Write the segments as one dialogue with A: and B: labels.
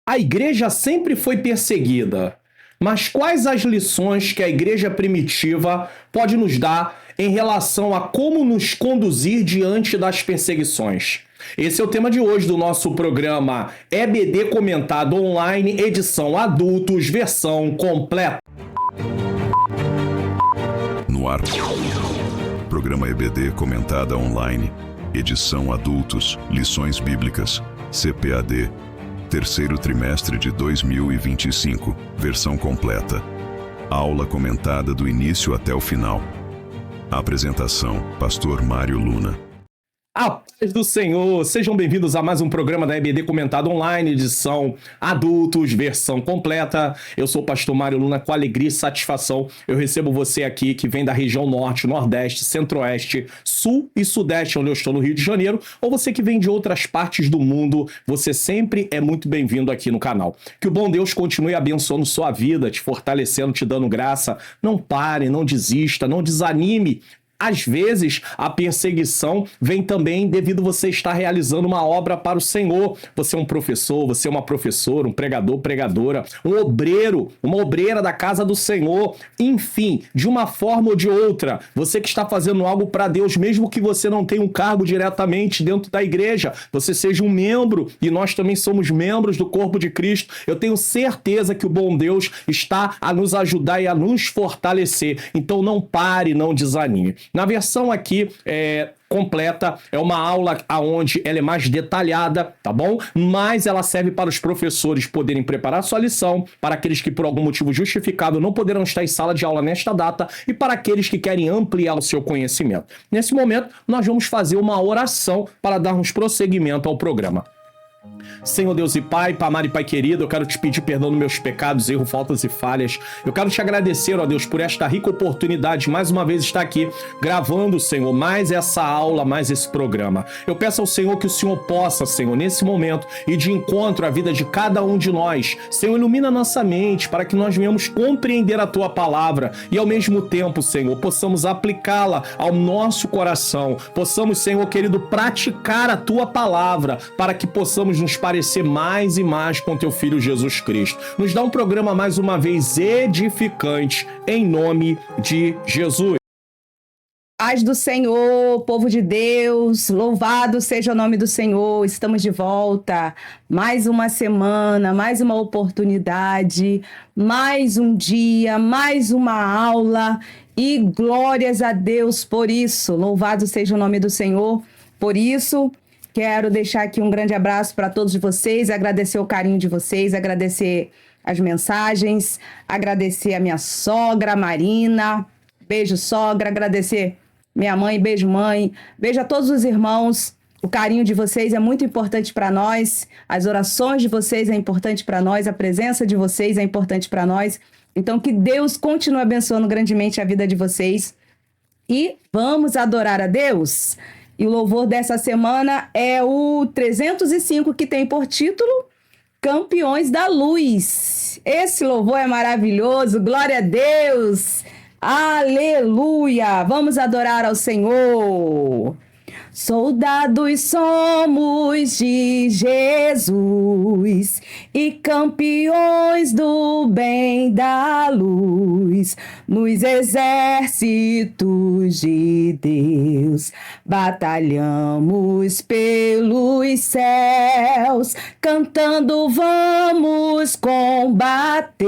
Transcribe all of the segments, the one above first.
A: A igreja sempre foi perseguida, mas quais as lições que a igreja primitiva pode nos dar em relação a como nos conduzir diante das perseguições? Esse é o tema de hoje do nosso programa EBD Comentado Online, edição adultos, versão completa.
B: No ar, programa EBD Comentada Online, edição adultos, lições bíblicas, CPAD, terceiro trimestre de 2025, versão completa. Aula comentada do início até o final. Apresentação, Pastor Mário Luna.
A: A paz do Senhor, sejam bem-vindos a mais um programa da EBD Comentado Online, edição adultos, versão completa. Eu sou o pastor Mário Luna, com alegria e satisfação eu recebo você aqui que vem da região norte, nordeste, centro-oeste, sul e sudeste, onde eu estou no Rio de Janeiro, ou você que vem de outras partes do mundo, você sempre é muito bem-vindo aqui no canal. Que o bom Deus continue abençoando sua vida, te fortalecendo, te dando graça. Não pare, não desista, não desanime. Às vezes, a perseguição vem também devido você estar realizando uma obra para o Senhor. Você é um professor, você é uma professora, um pregador, pregadora, um obreiro, uma obreira da casa do Senhor. Enfim, de uma forma ou de outra, você que está fazendo algo para Deus, mesmo que você não tenha um cargo diretamente dentro da igreja, você seja um membro, e nós também somos membros do corpo de Cristo, eu tenho certeza que o bom Deus está a nos ajudar e a nos fortalecer. Então não pare, não desanime. Na versão aqui completa, é uma aula onde ela é mais detalhada, tá bom? Mas ela serve para os professores poderem preparar sua lição, para aqueles que por algum motivo justificado não poderão estar em sala de aula nesta data e para aqueles que querem ampliar o seu conhecimento. Nesse momento, nós vamos fazer uma oração para darmos prosseguimento ao programa. Senhor Deus e Pai, amado e Pai querido, eu quero te pedir perdão dos meus pecados, erros, faltas e falhas. Eu quero te agradecer, ó Deus, por esta rica oportunidade, mais uma vez estar aqui gravando, Senhor, mais essa aula, mais esse programa. Eu peço ao Senhor que o Senhor possa, Senhor, nesse momento, ir de encontro à vida de cada um de nós. Senhor, ilumina nossa mente para que nós venhamos compreender a Tua palavra e, ao mesmo tempo, Senhor, possamos aplicá-la ao nosso coração. Possamos, Senhor querido, praticar a Tua palavra para que possamos nos parecer mais e mais com Teu Filho Jesus Cristo. Nos dá um programa mais uma vez edificante, em nome de Jesus.
C: Paz do Senhor, povo de Deus, louvado seja o nome do Senhor. Estamos de volta, mais uma semana, mais uma oportunidade, mais um dia, mais uma aula e glórias a Deus por isso. Louvado seja o nome do Senhor por isso. Quero deixar aqui um grande abraço para todos vocês, agradecer o carinho de vocês, agradecer as mensagens, agradecer a minha sogra, Marina, beijo sogra, agradecer minha mãe, beijo mãe, beijo a todos os irmãos, o carinho de vocês é muito importante para nós, as orações de vocês é importante para nós, a presença de vocês é importante para nós, então que Deus continue abençoando grandemente a vida de vocês e vamos adorar a Deus. E o louvor dessa semana é o 305, que tem por título Campeões da Luz. Esse louvor é maravilhoso, glória a Deus, aleluia, vamos adorar ao Senhor. Soldados somos de Jesus e campeões do bem da luz, nos exércitos de Deus, batalhamos pelos céus, cantando vamos combater.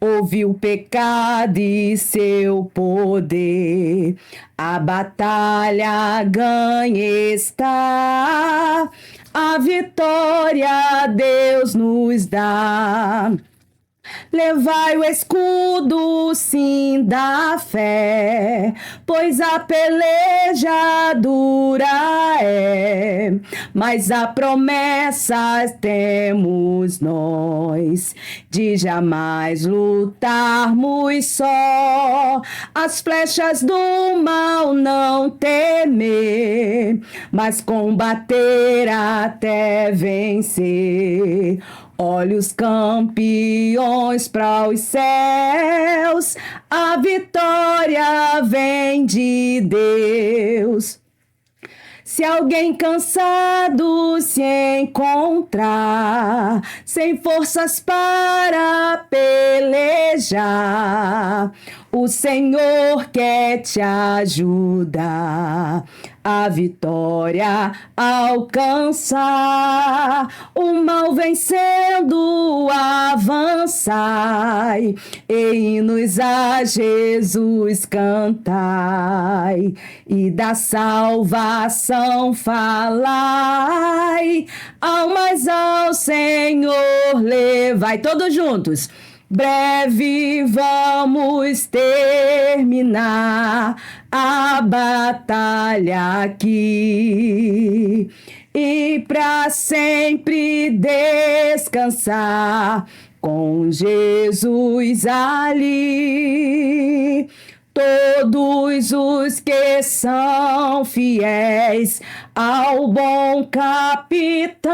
C: Ouve o pecado e seu poder, a batalha ganha está, a vitória Deus nos dá. Levai o escudo, sim, da fé, pois a peleja dura é, mas a promessa temos nós, de jamais lutarmos só, as flechas do mal não temer, mas combater até vencer. Olha os campeões para os céus, a vitória vem de Deus. Se alguém cansado se encontrar, sem forças para pelejar, o Senhor quer te ajudar a vitória alcançar, o mal vencendo avançai, e hinos a Jesus cantai, e da salvação falai, almas ao Senhor levai. Todos juntos. Breve vamos terminar a batalha aqui e para sempre descansar com Jesus ali. Todos os que são fiéis ao bom capitão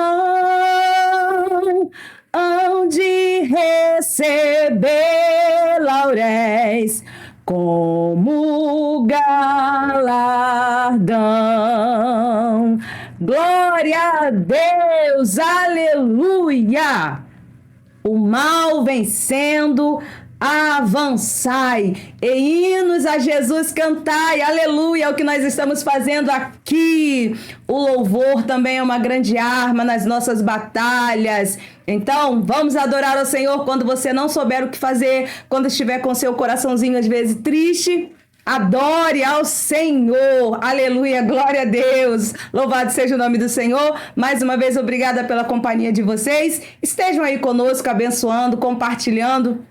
C: hão de receber lauréis como galardão. Glória a Deus, aleluia! O mal vencendo, avançai, e hinos a Jesus cantai, aleluia, é o que nós estamos fazendo aqui. O louvor também é uma grande arma nas nossas batalhas. Então, vamos adorar ao Senhor quando você não souber o que fazer, quando estiver com seu coraçãozinho às vezes triste. Adore ao Senhor, aleluia, glória a Deus, louvado seja o nome do Senhor. Mais uma vez, obrigada pela companhia de vocês. Estejam aí conosco, abençoando, compartilhando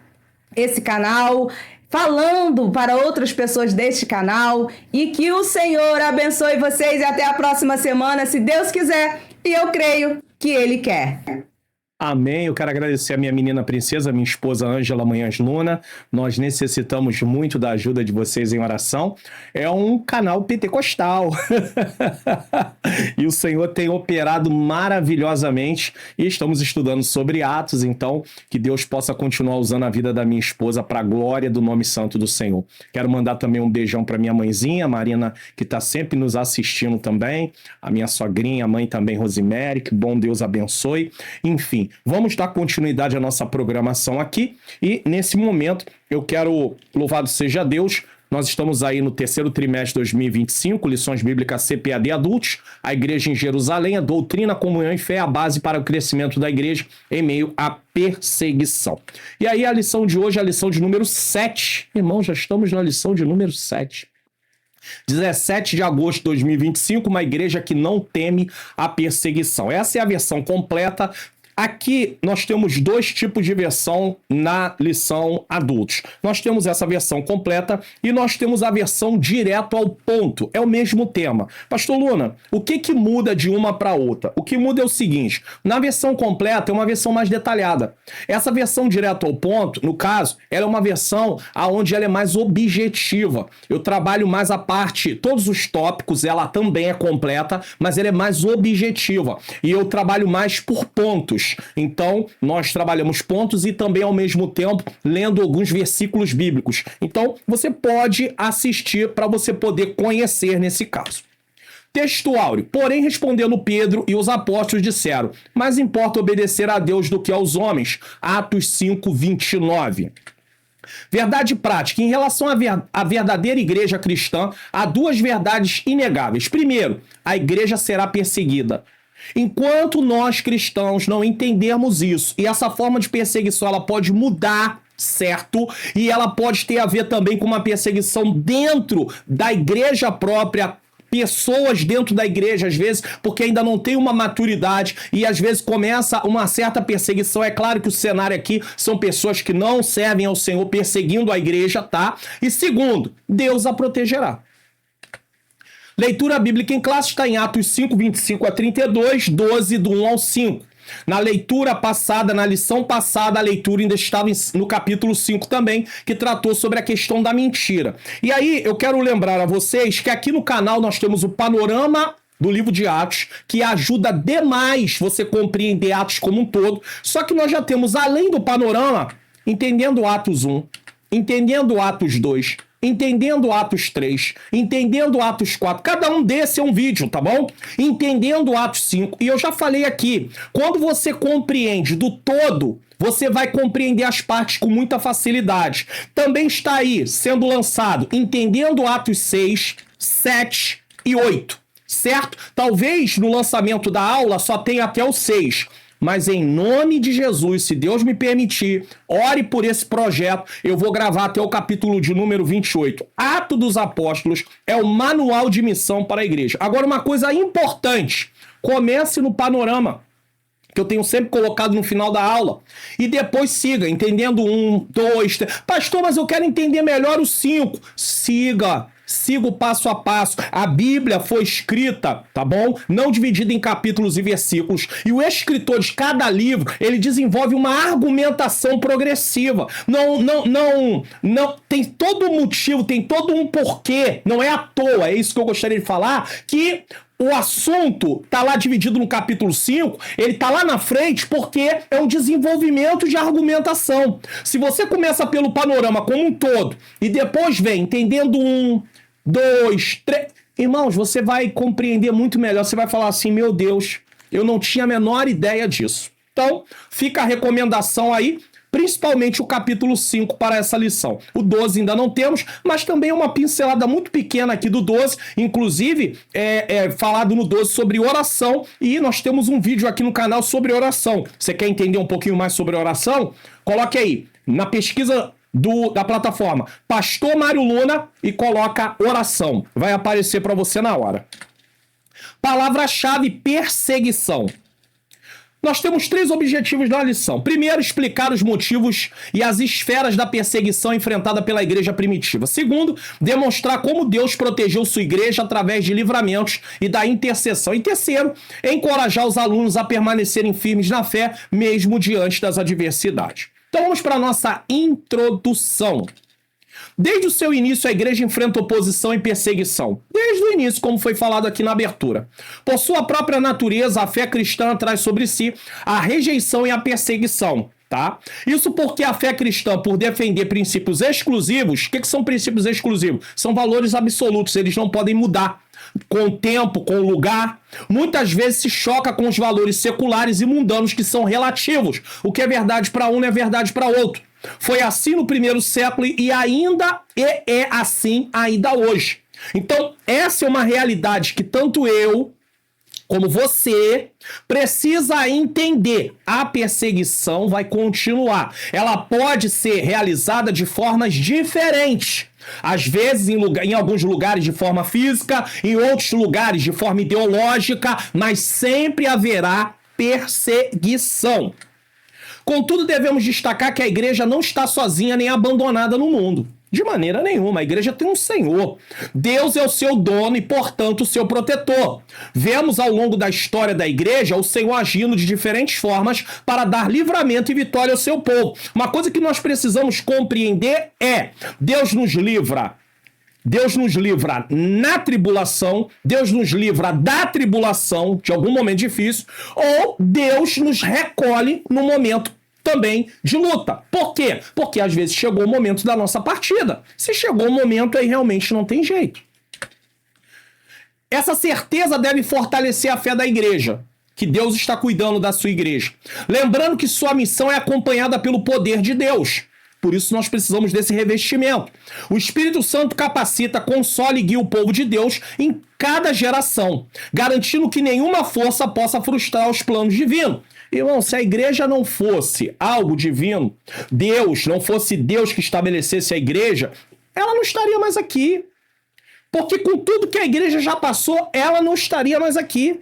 C: esse canal, falando para outras pessoas deste canal, e que o Senhor abençoe vocês e até a próxima semana, se Deus quiser, e eu creio que Ele quer.
A: Amém. Eu quero agradecer a minha menina princesa, minha esposa Ângela Manhãs Luna. Nós necessitamos muito da ajuda de vocês em oração. É um canal pentecostal. E o Senhor tem operado maravilhosamente. E estamos estudando sobre Atos, então que Deus possa continuar usando a vida da minha esposa para a glória do nome santo do Senhor. Quero mandar também um beijão para minha mãezinha, Marina, que está sempre nos assistindo também. A minha sogrinha, a mãe também, Rosemary, que bom Deus abençoe. Enfim, vamos dar continuidade à nossa programação aqui e nesse momento eu quero, louvado seja Deus, nós estamos aí no terceiro trimestre de 2025, lições bíblicas CPAD adultos, a igreja em Jerusalém, a doutrina, comunhão e fé é a base para o crescimento da igreja em meio à perseguição. E aí a lição de hoje é a lição de número 7. Irmão, já estamos na lição de número 7. 17 de agosto de 2025, uma igreja que não teme a perseguição. Essa é a versão completa. Aqui nós temos dois tipos de versão na lição adultos. Nós temos essa versão completa e nós temos a versão direto ao ponto. É o mesmo tema. Pastor Luna, o que muda de uma para outra? O que muda é o seguinte, na versão completa é uma versão mais detalhada. Essa versão direto ao ponto, no caso, ela é uma versão onde ela é mais objetiva. Eu trabalho mais a parte, todos os tópicos, ela também é completa, mas ela é mais objetiva. E eu trabalho mais por pontos. Então, nós trabalhamos pontos e também, ao mesmo tempo, lendo alguns versículos bíblicos. Então, você pode assistir para você poder conhecer nesse caso. Texto áureo. Porém, respondendo Pedro e os apóstolos disseram, mais importa obedecer a Deus do que aos homens. Atos 5, 29. Verdade prática. Em relação à verdadeira igreja cristã, há duas verdades inegáveis. Primeiro, a igreja será perseguida. Enquanto nós cristãos não entendermos isso, e essa forma de perseguição ela pode mudar, certo? E ela pode ter a ver também com uma perseguição dentro da igreja própria, pessoas dentro da igreja, às vezes, porque ainda não tem uma maturidade e às vezes começa uma certa perseguição. É claro que o cenário aqui são pessoas que não servem ao Senhor perseguindo a igreja, tá? E segundo, Deus a protegerá. Leitura bíblica em classe está em Atos 5, 25 a 32, 12 do 1 ao 5. Na leitura passada, na lição passada, a leitura ainda estava no capítulo 5 também, que tratou sobre a questão da mentira. E aí eu quero lembrar a vocês que aqui no canal nós temos o panorama do livro de Atos, que ajuda demais você compreender Atos como um todo. Só que nós já temos, além do panorama, entendendo Atos 1, entendendo Atos 2, entendendo Atos 3, entendendo Atos 4. Cada um desse é um vídeo, tá bom? Entendendo Atos 5. E eu já falei aqui, quando você compreende do todo, você vai compreender as partes com muita facilidade. Também está aí sendo lançado entendendo Atos 6, 7 e 8, certo? Talvez no lançamento da aula só tenha até o 6. Mas em nome de Jesus, se Deus me permitir, ore por esse projeto, eu vou gravar até o capítulo de número 28. Atos dos Apóstolos é o manual de missão para a igreja. Agora, uma coisa importante, comece no panorama, que eu tenho sempre colocado no final da aula, e depois siga, entendendo 1, 2, 3. Pastor, mas eu quero entender melhor o 5. Siga o passo a passo. A Bíblia foi escrita, tá bom? Não dividida em capítulos e versículos. E o escritor de cada livro, ele desenvolve uma argumentação progressiva. Não, tem todo um motivo, tem todo um porquê. Não é à toa, é isso que eu gostaria de falar, que o assunto tá lá dividido no capítulo 5, ele tá lá na frente porque é um desenvolvimento de argumentação. Se você começa pelo panorama como um todo e depois vem entendendo 1, 2, 3... Irmãos, você vai compreender muito melhor. Você vai falar assim, meu Deus, eu não tinha a menor ideia disso. Então, fica a recomendação aí, principalmente o capítulo 5 para essa lição. O 12 ainda não temos, mas também uma pincelada muito pequena aqui do 12, inclusive falado no 12 sobre oração, e nós temos um vídeo aqui no canal sobre oração. Você quer entender um pouquinho mais sobre oração? Coloque aí, na pesquisa da plataforma Pastor Mário Luna e coloca oração. Vai aparecer para você na hora. Palavra-chave: perseguição. Nós temos 3 objetivos na lição. Primeiro, explicar os motivos e as esferas da perseguição enfrentada pela igreja primitiva. Segundo, demonstrar como Deus protegeu sua igreja através de livramentos e da intercessão. E terceiro, encorajar os alunos a permanecerem firmes na fé, mesmo diante das adversidades. Então vamos para a nossa introdução. Desde o seu início, a igreja enfrenta oposição e perseguição. Desde o início, como foi falado aqui na abertura. Por sua própria natureza, a fé cristã traz sobre si a rejeição e a perseguição. Tá? Isso porque a fé cristã, por defender princípios exclusivos, o que são princípios exclusivos? São valores absolutos, eles não podem mudar com o tempo, com o lugar. Muitas vezes se choca com os valores seculares e mundanos que são relativos. O que é verdade para um não é verdade para outro. Foi assim no primeiro século e ainda é assim ainda hoje. Então, essa é uma realidade que tanto eu como você precisa entender. A perseguição vai continuar. Ela pode ser realizada de formas diferentes. Às vezes, em alguns lugares de forma física, em outros lugares de forma ideológica, mas sempre haverá perseguição. Contudo, devemos destacar que a igreja não está sozinha nem abandonada no mundo. De maneira nenhuma, a igreja tem um Senhor. Deus é o seu dono e, portanto, o seu protetor. Vemos ao longo da história da igreja o Senhor agindo de diferentes formas para dar livramento e vitória ao seu povo. Uma coisa que nós precisamos compreender é: Deus nos livra na tribulação, Deus nos livra da tribulação, de algum momento difícil, ou Deus nos recolhe no momento também de luta. Por quê? Porque às vezes chegou o momento da nossa partida. Se chegou o momento, aí realmente não tem jeito. Essa certeza deve fortalecer a fé da igreja, que Deus está cuidando da sua igreja. Lembrando que sua missão é acompanhada pelo poder de Deus. Por isso nós precisamos desse revestimento. O Espírito Santo capacita, consola e guia o povo de Deus em cada geração, garantindo que nenhuma força possa frustrar os planos divinos. Irmão, se a igreja não fosse algo divino, não fosse Deus que estabelecesse a igreja, ela não estaria mais aqui. Porque com tudo que a igreja já passou, ela não estaria mais aqui.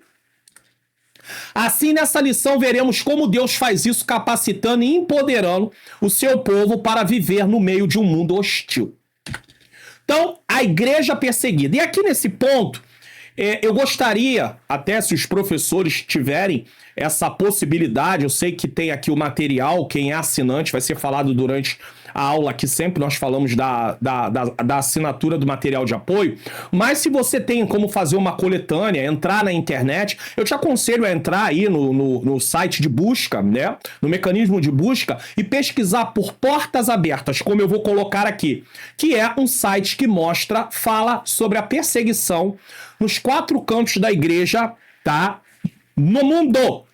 A: Assim, nessa lição, veremos como Deus faz isso, capacitando e empoderando o seu povo para viver no meio de um mundo hostil. Então, a igreja perseguida. E aqui nesse ponto, eu gostaria, até se os professores tiverem essa possibilidade, eu sei que tem aqui o material, quem é assinante, vai ser falado durante a aula que sempre nós falamos da assinatura do material de apoio, mas se você tem como fazer uma coletânea, entrar na internet, eu te aconselho a entrar aí no site de busca, né? No mecanismo de busca e pesquisar por Portas Abertas, como eu vou colocar aqui, que é um site que fala sobre a perseguição nos 4 cantos da igreja, tá? No mundo.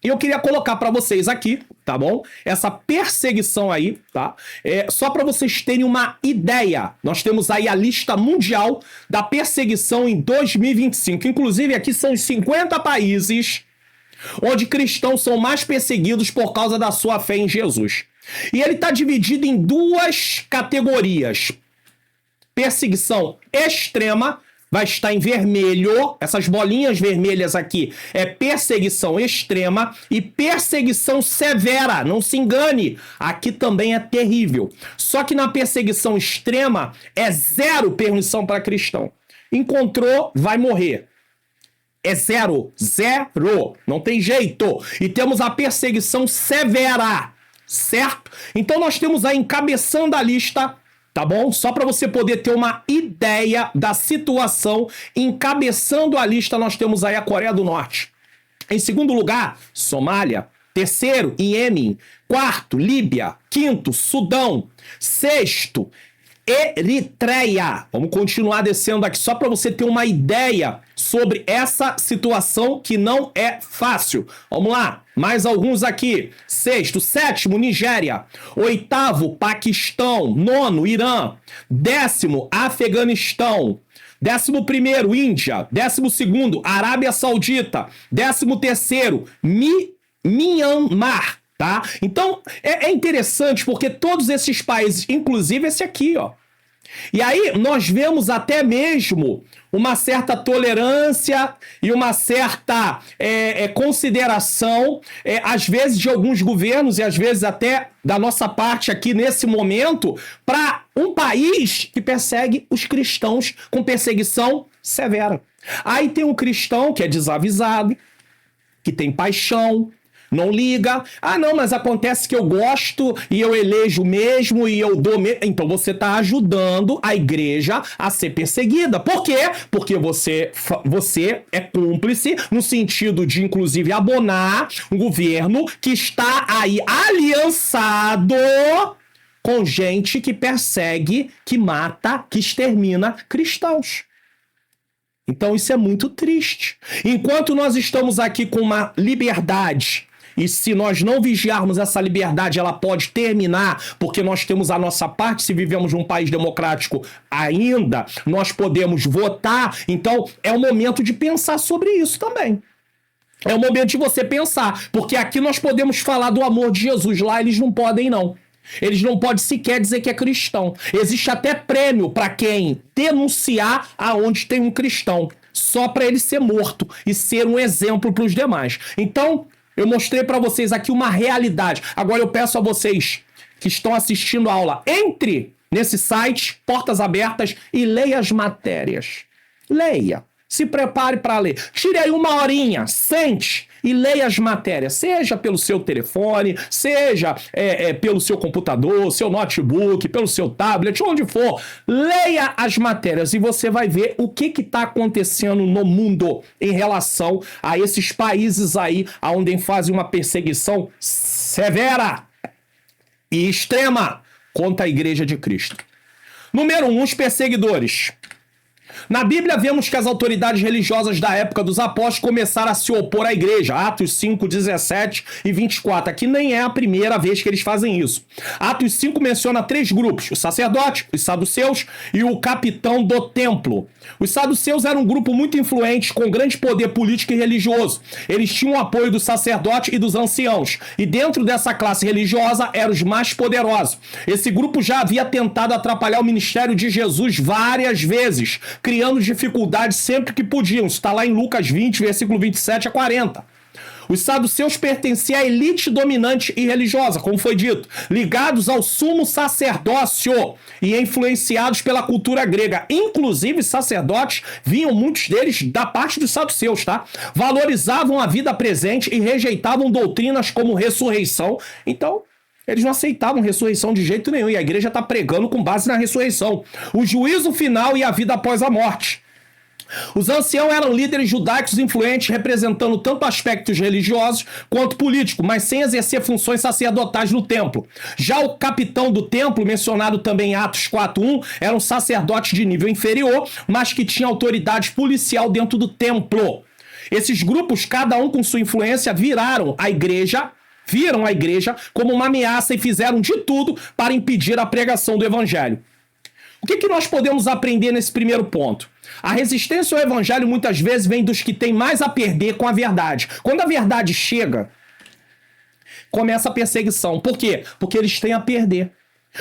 A: E eu queria colocar para vocês aqui, tá bom? Essa perseguição aí, tá? Só para vocês terem uma ideia. Nós temos aí a lista mundial da perseguição em 2025. Inclusive, aqui são os 50 países onde cristãos são mais perseguidos por causa da sua fé em Jesus. E ele está dividido em 2 categorias. Perseguição extrema, vai estar em vermelho, essas bolinhas vermelhas aqui é perseguição extrema, e perseguição severa, não se engane, aqui também é terrível. Só que na perseguição extrema é 0 permissão para cristão. Encontrou, vai morrer. É 0, não tem jeito. E temos a perseguição severa, certo? Então nós temos aí encabeçando a lista, tá bom? Só para você poder ter uma ideia da situação, encabeçando a lista, nós temos aí a Coreia do Norte. Em segundo lugar, Somália. Terceiro, Iêmen. Quarto, Líbia. Quinto, Sudão. Sexto, Eritreia. Vamos continuar descendo aqui só para você ter uma ideia sobre essa situação que não é fácil. Vamos lá, mais alguns aqui. Sexto, sétimo, Nigéria. Oitavo, Paquistão. Nono, Irã. Décimo, Afeganistão. 11º, Índia. 12º, Arábia Saudita. 13º, Myanmar. Tá? Então, é interessante porque todos esses países, inclusive esse aqui, ó. E aí nós vemos até mesmo uma certa tolerância e uma certa consideração, às vezes de alguns governos e às vezes até da nossa parte aqui nesse momento, para um país que persegue os cristãos com perseguição severa. Aí tem um cristão que é desavisado, que tem paixão, não liga. Ah, não, mas acontece que eu gosto e eu elejo mesmo e eu dou mesmo. Então você está ajudando a igreja a ser perseguida. Por quê? Porque você é cúmplice no sentido de, inclusive, abonar um governo que está aí aliançado com gente que persegue, que mata, que extermina cristãos. Então isso é muito triste. Enquanto nós estamos aqui com uma liberdade, e se nós não vigiarmos essa liberdade, ela pode terminar, porque nós temos a nossa parte, se vivemos num país democrático ainda, nós podemos votar, então é o momento de pensar sobre isso também. É o momento de você pensar, porque aqui nós podemos falar do amor de Jesus, lá eles não podem não. Eles não podem sequer dizer que é cristão. Existe até prêmio para quem denunciar aonde tem um cristão, só para ele ser morto e ser um exemplo para os demais. Então, eu mostrei para vocês aqui uma realidade. Agora eu peço a vocês que estão assistindo a aula, entre nesse site, Portas Abertas, e leia as matérias. Leia. Se prepare para ler. Tire aí uma horinha, sente e leia as matérias. Seja pelo seu telefone, seja pelo seu computador, seu notebook, pelo seu tablet, onde for. Leia as matérias e você vai ver o que está acontecendo no mundo em relação a esses países aí onde fazem uma perseguição severa e extrema contra a Igreja de Cristo. Número 1, os perseguidores. Na Bíblia vemos que as autoridades religiosas da época dos apóstolos começaram a se opor à igreja. Atos 5, 17 e 24. Aqui nem é a primeira vez que eles fazem isso. Atos 5 menciona 3 grupos: os sacerdotes, os saduceus e o capitão do templo. Os saduceus eram um grupo muito influente, com grande poder político e religioso. Eles tinham o apoio dos sacerdotes e dos anciãos. E dentro dessa classe religiosa eram os mais poderosos. Esse grupo já havia tentado atrapalhar o ministério de Jesus várias vezes, criando dificuldades sempre que podiam. Isso está lá em Lucas 20, versículo 27 a 40. Os saduceus pertenciam à elite dominante e religiosa, como foi dito, ligados ao sumo sacerdócio e influenciados pela cultura grega. Inclusive, sacerdotes vinham, muitos deles, da parte dos saduceus, tá? Valorizavam a vida presente e rejeitavam doutrinas como ressurreição. Então, Eles não aceitavam ressurreição de jeito nenhum, e a igreja está pregando com base na ressurreição. O juízo final e a vida após a morte. Os anciãos eram líderes judaicos influentes, representando tanto aspectos religiosos quanto políticos, mas sem exercer funções sacerdotais no templo. Já o capitão do templo, mencionado também em Atos 4:1, era um sacerdote de nível inferior, mas que tinha autoridade policial dentro do templo. Esses grupos, cada um com sua influência, viram a igreja como uma ameaça e fizeram de tudo para impedir a pregação do evangelho. O que nós podemos aprender nesse primeiro ponto? A resistência ao evangelho muitas vezes vem dos que têm mais a perder com a verdade. Quando a verdade chega, começa a perseguição. Por quê? Porque eles têm a perder.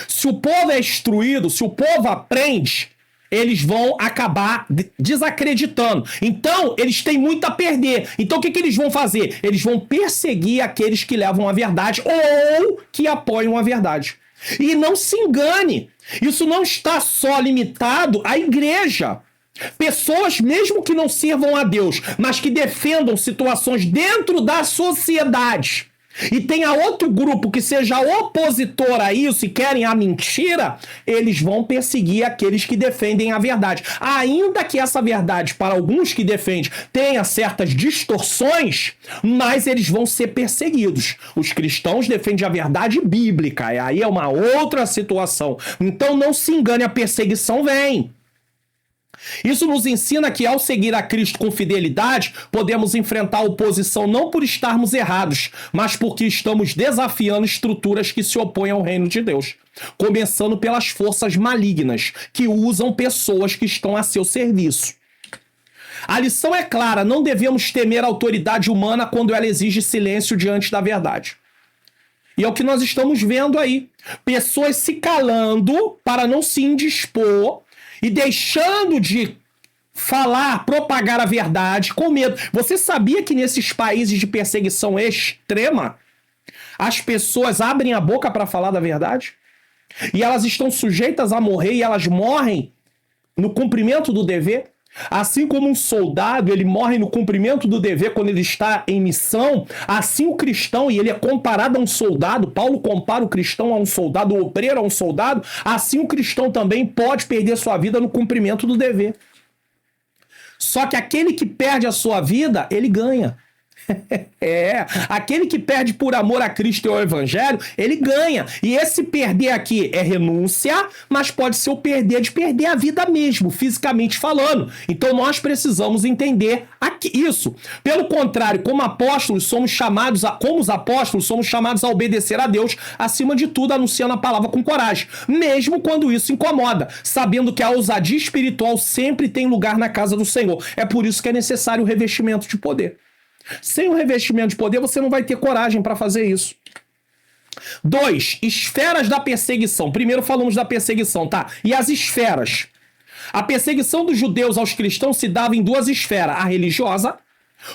A: Se o povo é instruído, se o povo aprende, eles vão acabar desacreditando. Então, eles têm muito a perder. Então, o que eles vão fazer? Eles vão perseguir aqueles que levam a verdade ou que apoiam a verdade. E não se engane, isso não está só limitado à igreja. Pessoas, mesmo que não sirvam a Deus, mas que defendam situações dentro da sociedade, e tenha outro grupo que seja opositor a isso e querem a mentira, eles vão perseguir aqueles que defendem a verdade. Ainda que essa verdade, para alguns que defendem, tenha certas distorções, mas eles vão ser perseguidos. Os cristãos defendem a verdade bíblica, e aí é uma outra situação. Então não se engane, a perseguição vem. Isso nos ensina que, ao seguir a Cristo com fidelidade, podemos enfrentar a oposição não por estarmos errados, mas porque estamos desafiando estruturas que se opõem ao reino de Deus. Começando pelas forças malignas, que usam pessoas que estão a seu serviço. A lição é clara, não devemos temer a autoridade humana quando ela exige silêncio diante da verdade. E é o que nós estamos vendo aí. Pessoas se calando para não se indispor e deixando de falar, propagar a verdade com medo. Você sabia que nesses países de perseguição extrema, as pessoas abrem a boca para falar da verdade? E elas estão sujeitas a morrer e elas morrem no cumprimento do dever? Assim como um soldado, ele morre no cumprimento do dever quando ele está em missão, assim o cristão, e ele é comparado a um soldado, Paulo compara o cristão a um soldado, o obreiro a um soldado, assim o cristão também pode perder sua vida no cumprimento do dever. Só que aquele que perde a sua vida, ele ganha. Aquele que perde por amor a Cristo e ao Evangelho, ele ganha. E esse perder aqui é renúncia, mas pode ser o perder de perder a vida mesmo, fisicamente falando. Então nós precisamos entender isso. Pelo contrário, como apóstolos, como os apóstolos, somos chamados a obedecer a Deus, acima de tudo, anunciando a palavra com coragem, mesmo quando isso incomoda, sabendo que a ousadia espiritual sempre tem lugar na casa do Senhor. É por isso que é necessário o revestimento de poder. Sem o revestimento de poder, você não vai ter coragem para fazer isso. 2. Esferas da perseguição. Primeiro falamos da perseguição, tá? E as esferas. A perseguição dos judeus aos cristãos se dava em duas esferas. A religiosa,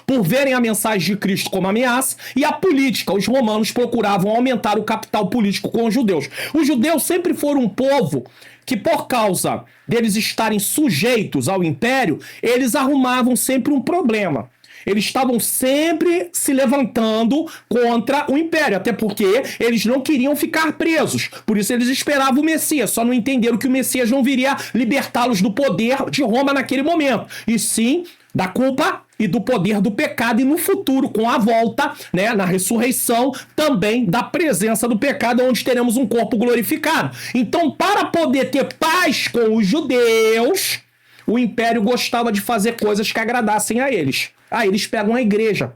A: por verem a mensagem de Cristo como ameaça, e a política. Os romanos procuravam aumentar o capital político com os judeus. Os judeus sempre foram um povo que, por causa deles estarem sujeitos ao império, eles arrumavam sempre um problema. Eles estavam sempre se levantando contra o império, até porque eles não queriam ficar presos. Por isso eles esperavam o Messias, só não entenderam que o Messias não viria libertá-los do poder de Roma naquele momento, e sim da culpa e do poder do pecado, e no futuro, com a volta, né, na ressurreição, também da presença do pecado, onde teremos um corpo glorificado. Então, para poder ter paz com os judeus, o império gostava de fazer coisas que agradassem a eles. Aí eles pegam a igreja.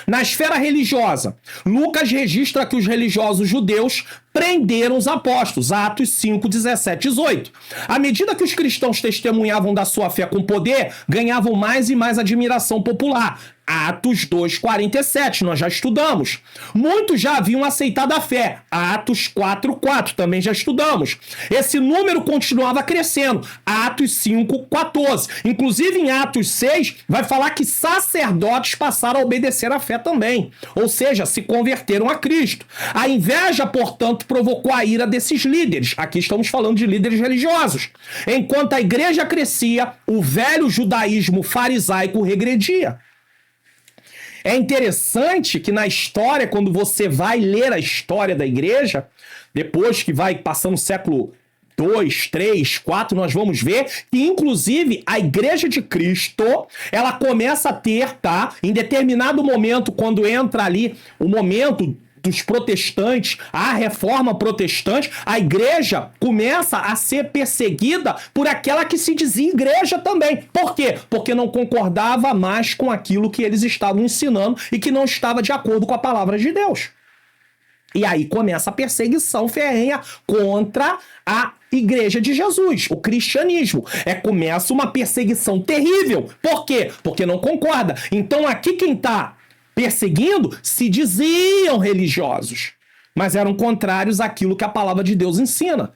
A: Na esfera religiosa, Lucas registra que os religiosos judeus prenderam os apóstolos, Atos 5, 17, 18. À medida que os cristãos testemunhavam da sua fé com poder, ganhavam mais e mais admiração popular. Atos 2, 47, nós já estudamos. Muitos já haviam aceitado a fé. Atos 4, 4, também já estudamos. Esse número continuava crescendo. Atos 5, 14. Inclusive em Atos 6, vai falar que sacerdotes passaram a obedecer à fé também. Ou seja, se converteram a Cristo. A inveja, portanto, provocou a ira desses líderes. Aqui estamos falando de líderes religiosos. Enquanto a igreja crescia, o velho judaísmo farisaico regredia. É interessante que na história, quando você vai ler a história da igreja, depois que vai passando o século 2, 3, 4, nós vamos ver que, inclusive, a Igreja de Cristo, ela começa a ter, tá? Em determinado momento, quando entra ali o momento dos protestantes, a reforma protestante, a igreja começa a ser perseguida por aquela que se dizia igreja também. Por quê? Porque não concordava mais com aquilo que eles estavam ensinando e que não estava de acordo com a palavra de Deus. E aí começa a perseguição ferrenha contra a Igreja de Jesus, o cristianismo. Começa uma perseguição terrível. Por quê? Porque não concorda. Então aqui quem está perseguindo se diziam religiosos, mas eram contrários àquilo que a palavra de Deus ensina.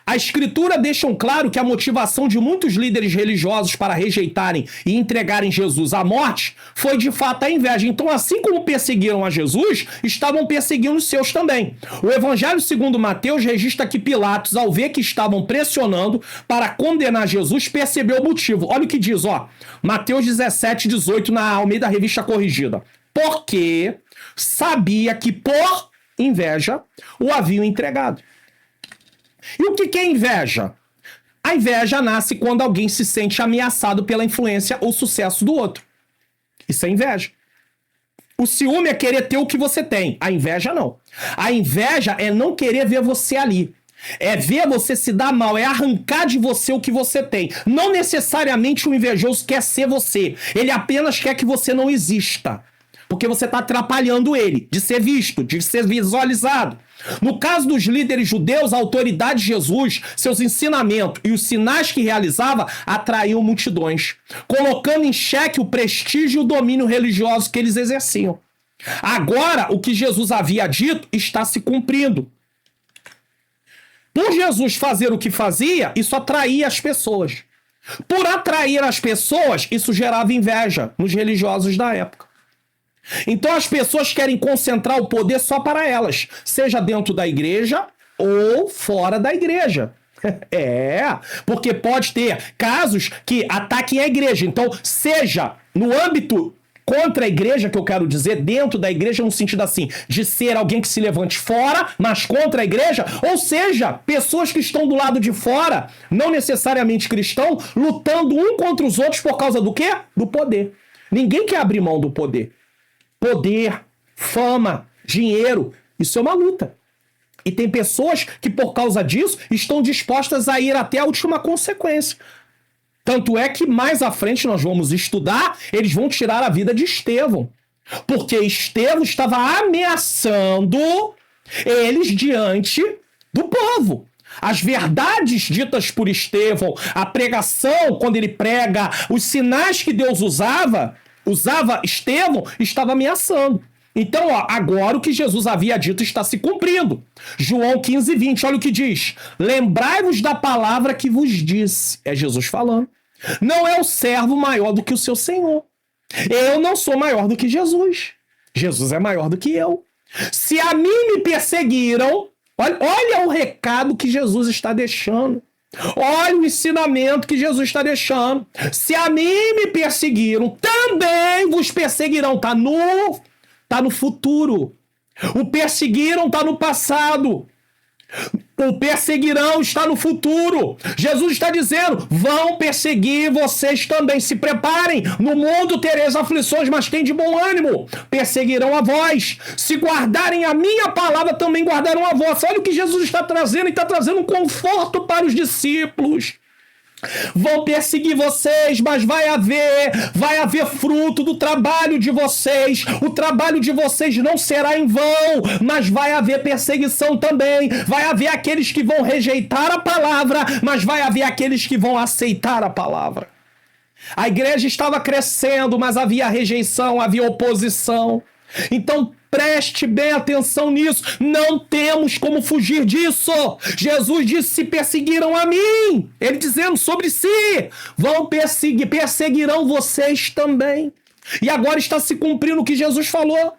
A: A Escritura deixa claro que a motivação de muitos líderes religiosos para rejeitarem e entregarem Jesus à morte foi de fato a inveja. Então, assim como perseguiram a Jesus, estavam perseguindo os seus também. O Evangelho segundo Mateus registra que Pilatos, ao ver que estavam pressionando para condenar Jesus, percebeu o motivo. Olha o que diz, Mateus 17, 18, na Almeida Revista Corrigida. Porque sabia que por inveja o haviam entregado. E o que é inveja? A inveja nasce quando alguém se sente ameaçado pela influência ou sucesso do outro. Isso é inveja. O ciúme é querer ter o que você tem. A inveja não. A inveja é não querer ver você ali. É ver você se dar mal, é arrancar de você o que você tem. Não necessariamente o invejoso quer ser você. Ele apenas quer que você não exista. Porque você está atrapalhando ele de ser visto, de ser visualizado. No caso dos líderes judeus, a autoridade de Jesus, seus ensinamentos e os sinais que realizava atraíam multidões, colocando em xeque o prestígio e o domínio religioso que eles exerciam. Agora, o que Jesus havia dito está se cumprindo. Por Jesus fazer o que fazia, isso atraía as pessoas. Por atrair as pessoas, isso gerava inveja nos religiosos da época. Então as pessoas querem concentrar o poder só para elas, seja dentro da igreja ou fora da igreja. Porque pode ter casos que ataquem a igreja. Então, seja no âmbito contra a igreja, que eu quero dizer, dentro da igreja, no sentido assim, de ser alguém que se levante fora, mas contra a igreja, ou seja, pessoas que estão do lado de fora, não necessariamente cristão, lutando um contra os outros por causa do quê? Do poder. Ninguém quer abrir mão do poder. Poder, fama, dinheiro, isso é uma luta. E tem pessoas que, por causa disso, estão dispostas a ir até a última consequência. Tanto é que mais à frente nós vamos estudar, eles vão tirar a vida de Estevão. Porque Estevão estava ameaçando eles diante do povo. As verdades ditas por Estevão, a pregação, quando ele prega, os sinais que Deus usava Estevão, estava ameaçando. Então, agora o que Jesus havia dito está se cumprindo. João 15, 20, olha o que diz. Lembrai-vos da palavra que vos disse. É Jesus falando. Não é o servo maior do que o seu Senhor. Eu não sou maior do que Jesus. Jesus é maior do que eu. Se a mim me perseguiram, olha o recado que Jesus está deixando. Olha o ensinamento que Jesus está deixando. Se a mim me perseguiram, também vos perseguirão. Está no futuro. O perseguiram está no passado. O perseguirão está no futuro. Jesus está dizendo, vão perseguir vocês também. Se preparem. No mundo tereis aflições, mas tem de bom ânimo. Perseguirão a vós. Se guardarem a minha palavra, também guardarão a vossa. Olha o que Jesus está trazendo. Ele está trazendo um conforto para os discípulos. Vão perseguir vocês, mas vai haver fruto do trabalho de vocês. O trabalho de vocês não será em vão, mas vai haver perseguição também. Vai haver aqueles que vão rejeitar a palavra, mas vai haver aqueles que vão aceitar a palavra. A igreja estava crescendo, mas havia rejeição, havia oposição. Então, preste bem atenção nisso. Não temos como fugir disso. Jesus disse, se perseguiram a mim. Ele dizendo sobre si. Vão perseguirão vocês também. E agora está se cumprindo o que Jesus falou.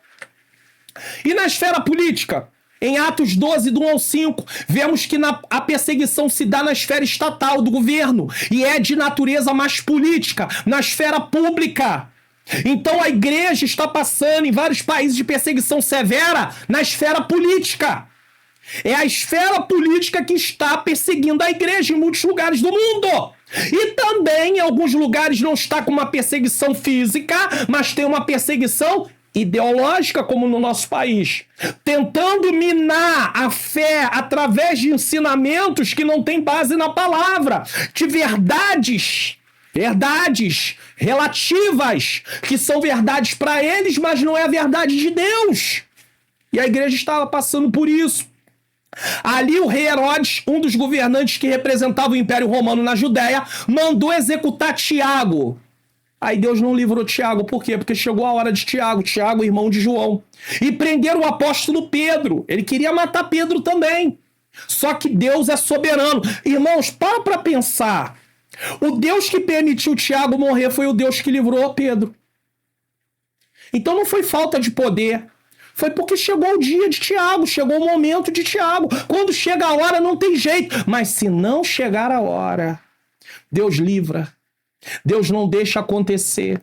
A: E na esfera política? Em Atos 12, do 1 ao 5, vemos que a perseguição se dá na esfera estatal do governo. E é de natureza mais política, na esfera pública. Então a igreja está passando em vários países de perseguição severa na esfera política. É a esfera política que está perseguindo a igreja em muitos lugares do mundo. E também em alguns lugares não está com uma perseguição física, mas tem uma perseguição ideológica, como no nosso país, tentando minar a fé através de ensinamentos que não têm base na palavra, de verdades relativas, que são verdades para eles, mas não é a verdade de Deus. E a igreja estava passando por isso. Ali o rei Herodes, um dos governantes que representava o Império Romano na Judéia, mandou executar Tiago. Aí Deus não livrou Tiago. Por quê? Porque chegou a hora de Tiago, irmão de João. E prenderam o apóstolo Pedro. Ele queria matar Pedro também. Só que Deus é soberano. Irmãos, para pensar. O Deus que permitiu Tiago morrer foi o Deus que livrou Pedro. Então não foi falta de poder. Foi porque chegou o dia de Tiago, chegou o momento de Tiago. Quando chega a hora, não tem jeito. Mas se não chegar a hora, Deus livra. Deus não deixa acontecer.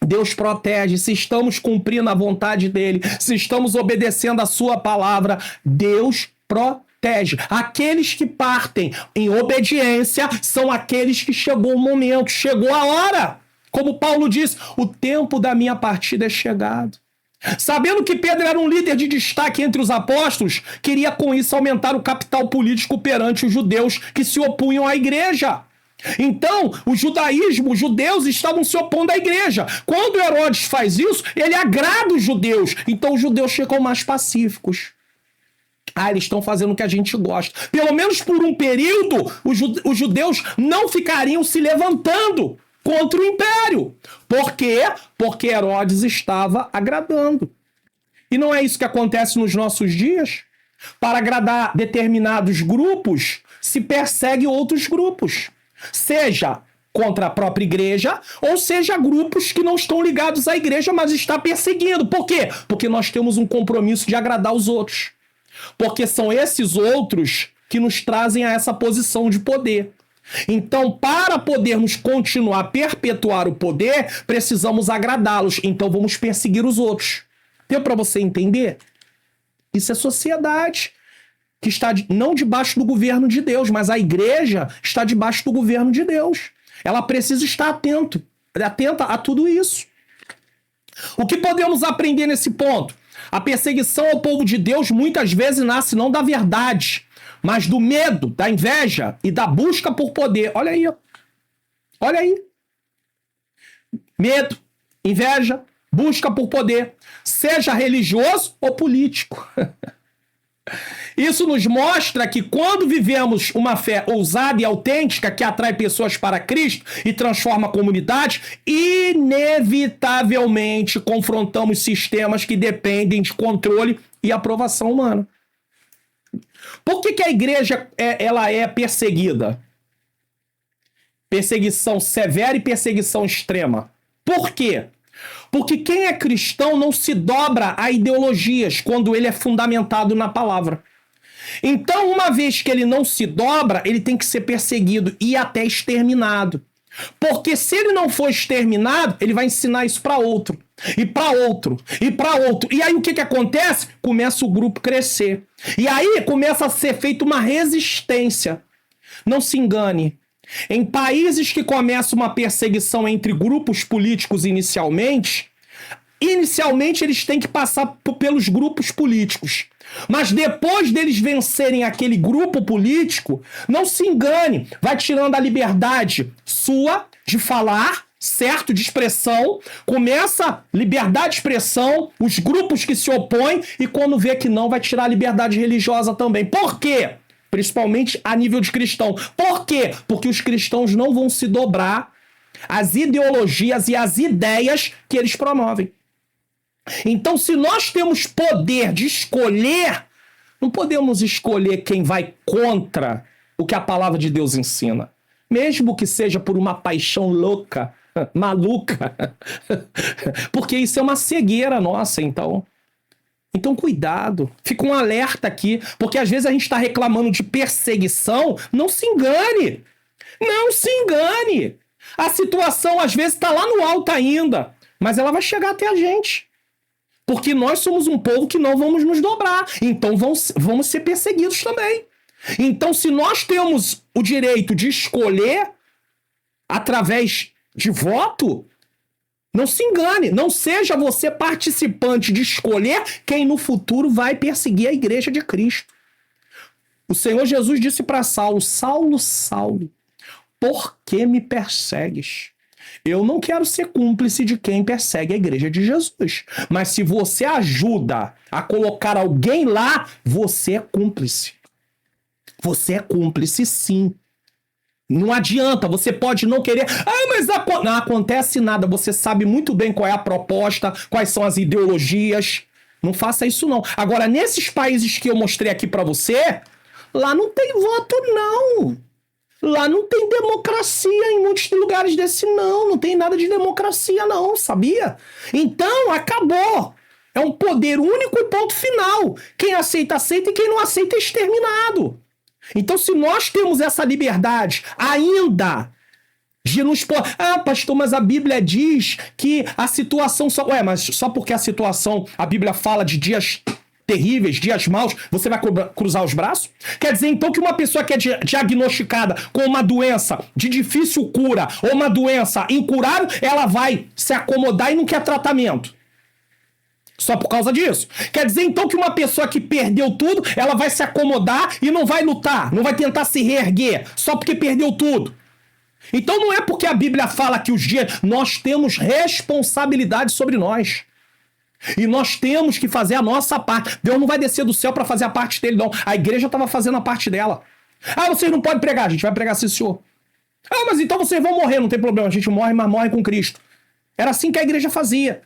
A: Deus protege. Se estamos cumprindo a vontade dele, se estamos obedecendo a sua palavra, Deus protege. Aqueles que partem em obediência são aqueles que chegou o momento, chegou a hora. Como Paulo diz, o tempo da minha partida é chegado. Sabendo que Pedro era um líder de destaque entre os apóstolos, queria com isso aumentar o capital político perante os judeus que se opunham à igreja. Então, o judaísmo, os judeus estavam se opondo à igreja. Quando Herodes faz isso, ele agrada os judeus. Então, os judeus ficam mais pacíficos. Eles estão fazendo o que a gente gosta. Pelo menos por um período, os judeus não ficariam se levantando contra o império. Por quê? Porque Herodes estava agradando. E não é isso que acontece nos nossos dias? Para agradar determinados grupos, se persegue outros grupos. Seja contra a própria igreja, ou seja grupos que não estão ligados à igreja, mas está perseguindo. Por quê? Porque nós temos um compromisso de agradar os outros. Porque são esses outros que nos trazem a essa posição de poder. Então, para podermos continuar a perpetuar o poder, precisamos agradá-los. Então, vamos perseguir os outros. Deu para você entender? Isso é sociedade que está não debaixo do governo de Deus, mas a igreja está debaixo do governo de Deus. Ela precisa estar atenta a tudo isso. O que podemos aprender nesse ponto? A perseguição ao povo de Deus muitas vezes nasce não da verdade, mas do medo, da inveja e da busca por poder. Olha aí, ó. Olha aí. Medo, inveja, busca por poder, seja religioso ou político. Isso nos mostra que quando vivemos uma fé ousada e autêntica que atrai pessoas para Cristo e transforma a comunidade, inevitavelmente confrontamos sistemas que dependem de controle e aprovação humana. Por que a igreja ela é perseguida? Perseguição severa e perseguição extrema. Por quê? Porque quem é cristão não se dobra a ideologias quando ele é fundamentado na palavra. Então, uma vez que ele não se dobra, ele tem que ser perseguido e até exterminado. Porque se ele não for exterminado, ele vai ensinar isso para outro, e para outro, e para outro. E aí o que acontece? Começa o grupo crescer. E aí começa a ser feita uma resistência. Não se engane. Em países que começa uma perseguição entre grupos políticos inicialmente eles têm que passar pelos grupos políticos. Mas depois deles vencerem aquele grupo político, não se engane, vai tirando a liberdade sua de falar, certo? De expressão, começa liberdade de expressão, os grupos que se opõem, e quando vê que não, vai tirar a liberdade religiosa também. Por quê? Principalmente a nível de cristão. Por quê? Porque os cristãos não vão se dobrar às ideologias e às ideias que eles promovem. Então, se nós temos poder de escolher, não podemos escolher quem vai contra o que a palavra de Deus ensina. Mesmo que seja por uma paixão louca, maluca. Porque isso é uma cegueira nossa, então. Então, cuidado. Fica um alerta aqui, porque às vezes a gente está reclamando de perseguição. Não se engane. Não se engane. A situação, às vezes, está lá no alto ainda. mas ela vai chegar até a gente. Porque nós somos um povo que não vamos nos dobrar. Então vamos ser perseguidos também. Então, se nós temos o direito de escolher através de voto, não se engane, não seja você participante de escolher quem no futuro vai perseguir a igreja de Cristo. O Senhor Jesus disse para Saulo: Saulo, Saulo, por que me persegues? Eu não quero ser cúmplice de quem persegue a igreja de Jesus. Mas se você ajuda a colocar alguém lá, você é cúmplice. Você é cúmplice, sim. Não adianta, você pode não querer. Mas não acontece nada. Você sabe muito bem qual é a proposta, quais são as ideologias. Não faça isso, não. Agora, nesses países que eu mostrei aqui pra você, lá não tem voto, não. Lá não tem democracia em muitos lugares desse, não. Não tem nada de democracia, não, sabia? Então, acabou. É um poder único e ponto final. Quem aceita, aceita, e quem não aceita é exterminado. Então, se nós temos essa liberdade ainda de nos pôr... pastor, mas a Bíblia diz que a situação só... mas só porque a Bíblia fala de dias terríveis, dias maus, você vai cruzar os braços? Quer dizer, então, que uma pessoa que é diagnosticada com uma doença de difícil cura ou uma doença incurável, ela vai se acomodar e não quer tratamento? Só por causa disso? Quer dizer, então, que uma pessoa que perdeu tudo, ela vai se acomodar e não vai lutar, não vai tentar se reerguer, só porque perdeu tudo? Então não é porque a Bíblia fala que os dias... Nós temos responsabilidade sobre nós. E nós temos que fazer a nossa parte. Deus não vai descer do céu para fazer a parte dele, não. A igreja estava fazendo a parte dela. Vocês não podem pregar. A gente vai pregar sim, senhor. Mas então vocês vão morrer. Não tem problema. A gente morre, mas morre com Cristo. Era assim que a igreja fazia.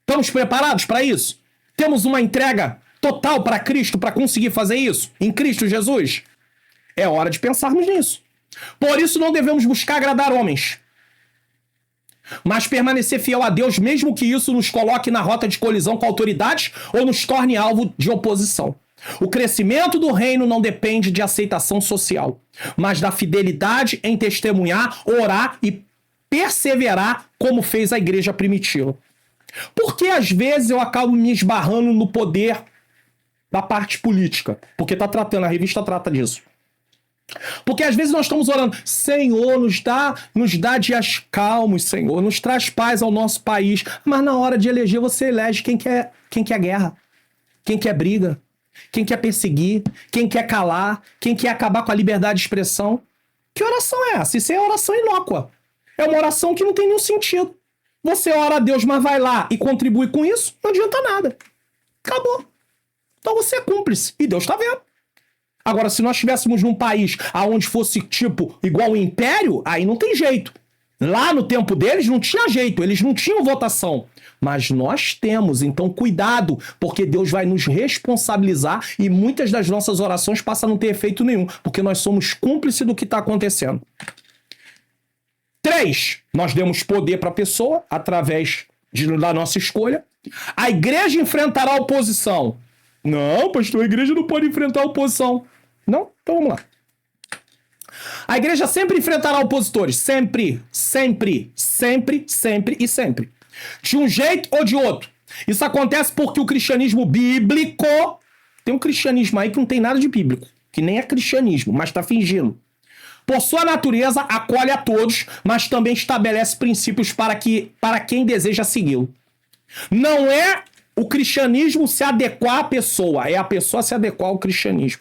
A: Estamos preparados para isso? Temos uma entrega total para Cristo para conseguir fazer isso? Em Cristo Jesus? É hora de pensarmos nisso. Por isso não devemos buscar agradar homens, mas permanecer fiel a Deus, mesmo que isso nos coloque na rota de colisão com autoridades ou nos torne alvo de oposição. O crescimento do reino não depende de aceitação social, mas da fidelidade em testemunhar, orar e perseverar, como fez a igreja primitiva. Porque às vezes eu acabo me esbarrando no poder da parte política, porque a revista trata disso. Porque às vezes nós estamos orando: Senhor, nos dá dias calmos, Senhor, nos traz paz ao nosso país. Mas na hora de eleger, você elege quem quer guerra, quem quer briga, quem quer perseguir, quem quer calar, quem quer acabar com a liberdade de expressão. Que oração é essa? Isso é oração inócua. É uma oração que não tem nenhum sentido. Você ora a Deus, mas vai lá e contribui com isso, não adianta nada. Acabou. Então você é cúmplice. E Deus está vendo. Agora, se nós estivéssemos num país onde fosse tipo igual o Império, aí não tem jeito. Lá no tempo deles não tinha jeito, eles não tinham votação. Mas nós temos, então cuidado, porque Deus vai nos responsabilizar e muitas das nossas orações passam a não ter efeito nenhum, porque nós somos cúmplices do que está acontecendo. 3, nós demos poder para a pessoa através da nossa escolha. A igreja enfrentará a oposição. Não, pastor, a igreja não pode enfrentar a oposição. Não? Então vamos lá. A igreja sempre enfrentará opositores. Sempre, sempre, sempre, sempre e sempre. De um jeito ou de outro. Isso acontece porque o cristianismo bíblico... Tem um cristianismo aí que não tem nada de bíblico, que nem é cristianismo, mas está fingindo. Por sua natureza, acolhe a todos, mas também estabelece princípios para quem deseja segui-lo. Não é o cristianismo se adequar à pessoa, é a pessoa se adequar ao cristianismo.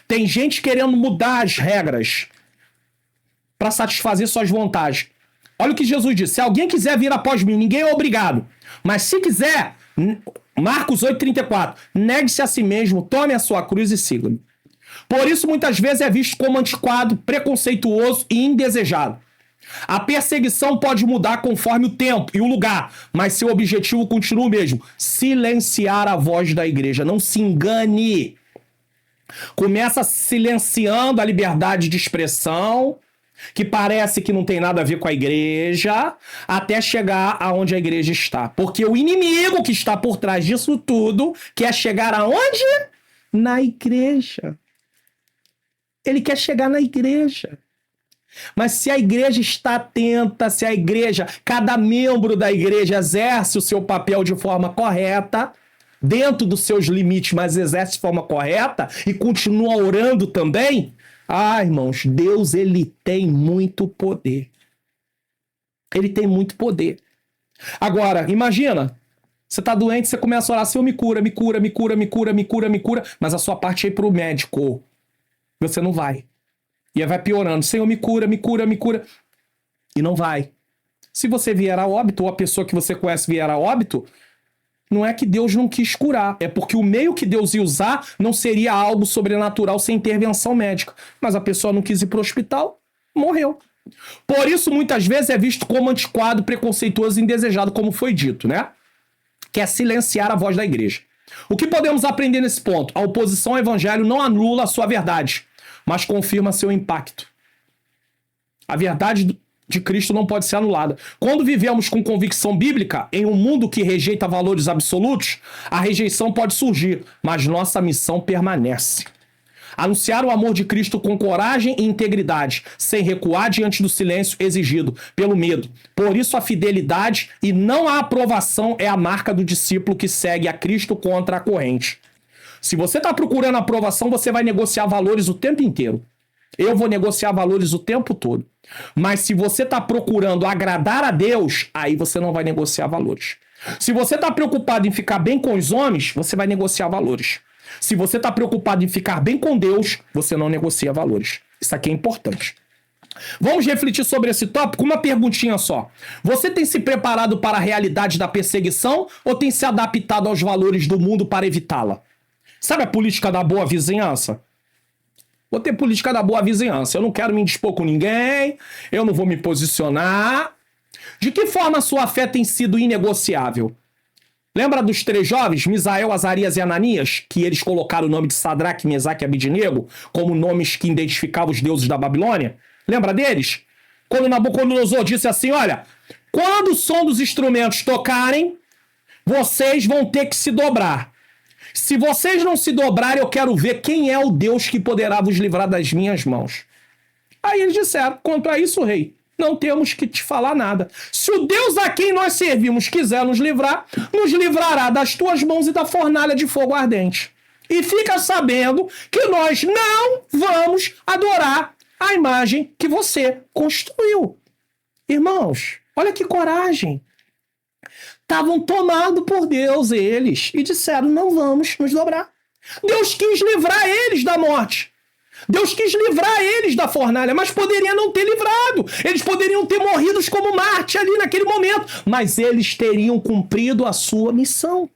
A: Tem gente querendo mudar as regras para satisfazer suas vontades. Olha o que Jesus disse: se alguém quiser vir após mim, ninguém é obrigado. Mas se quiser, Marcos 8,34, negue-se a si mesmo, tome a sua cruz e siga-me. Por isso, muitas vezes é visto como antiquado, preconceituoso e indesejado. A perseguição pode mudar conforme o tempo e o lugar, mas seu objetivo continua o mesmo: silenciar a voz da igreja. Não se engane. Começa silenciando a liberdade de expressão, que parece que não tem nada a ver com a igreja, até chegar aonde a igreja está. Porque o inimigo que está por trás disso tudo quer chegar aonde? Na igreja. Ele quer chegar na igreja. Mas se a igreja está atenta, se a igreja, cada membro da igreja exerce o seu papel de forma correta, dentro dos seus limites, mas exerce de forma correta e continua orando também, irmãos, Deus, ele tem muito poder. Ele tem muito poder. Agora, imagina, você tá doente, você começa a orar, Senhor, me cura, mas a sua parte é ir pro médico. Você não vai. E aí vai piorando, Senhor, me cura. E não vai. Se você vier a óbito, ou a pessoa que você conhece vier a óbito, não é que Deus não quis curar, é porque o meio que Deus ia usar não seria algo sobrenatural sem intervenção médica. Mas a pessoa não quis ir pro hospital, morreu. Por isso, muitas vezes, é visto como antiquado, preconceituoso e indesejado, como foi dito, né? Que é silenciar a voz da igreja. O que podemos aprender nesse ponto? A oposição ao evangelho não anula a sua verdade, mas confirma seu impacto. A verdade de Cristo não pode ser anulada. Quando vivemos com convicção bíblica, em um mundo que rejeita valores absolutos, a rejeição pode surgir, mas nossa missão permanece. Anunciar o amor de Cristo com coragem e integridade, sem recuar diante do silêncio exigido pelo medo. Por isso a fidelidade e não a aprovação é a marca do discípulo que segue a Cristo contra a corrente. Se você está procurando aprovação, você vai negociar valores o tempo inteiro. Eu vou negociar valores o tempo todo. Mas se você está procurando agradar a Deus, aí você não vai negociar valores. Se você está preocupado em ficar bem com os homens, você vai negociar valores. Se você está preocupado em ficar bem com Deus, você não negocia valores. Isso aqui é importante. Vamos refletir sobre esse tópico? Uma perguntinha só. Você tem se preparado para a realidade da perseguição ou tem se adaptado aos valores do mundo para evitá-la? Sabe a política da boa vizinhança? Vou ter política da boa vizinhança. Eu não quero me indispor com ninguém, eu não vou me posicionar. De que forma a sua fé tem sido inegociável? Lembra dos 3 jovens, Misael, Azarias e Ananias, que eles colocaram o nome de Sadraque, Mesaque e Abidnego como nomes que identificavam os deuses da Babilônia? Lembra deles? Quando Nabucodonosor disse assim, olha, quando o som dos instrumentos tocarem, vocês vão ter que se dobrar. Se vocês não se dobrarem, eu quero ver quem é o Deus que poderá vos livrar das minhas mãos. Aí eles disseram, quanto a isso, rei, não temos que te falar nada. Se o Deus a quem nós servimos quiser nos livrar, nos livrará das tuas mãos e da fornalha de fogo ardente. E fica sabendo que nós não vamos adorar a imagem que você construiu. Irmãos, olha que coragem. Estavam tomados por Deus eles e disseram, não vamos nos dobrar. Deus quis livrar eles da morte. Deus quis livrar eles da fornalha, mas poderia não ter livrado. Eles poderiam ter morrido como Marte ali naquele momento, mas eles teriam cumprido a sua missão.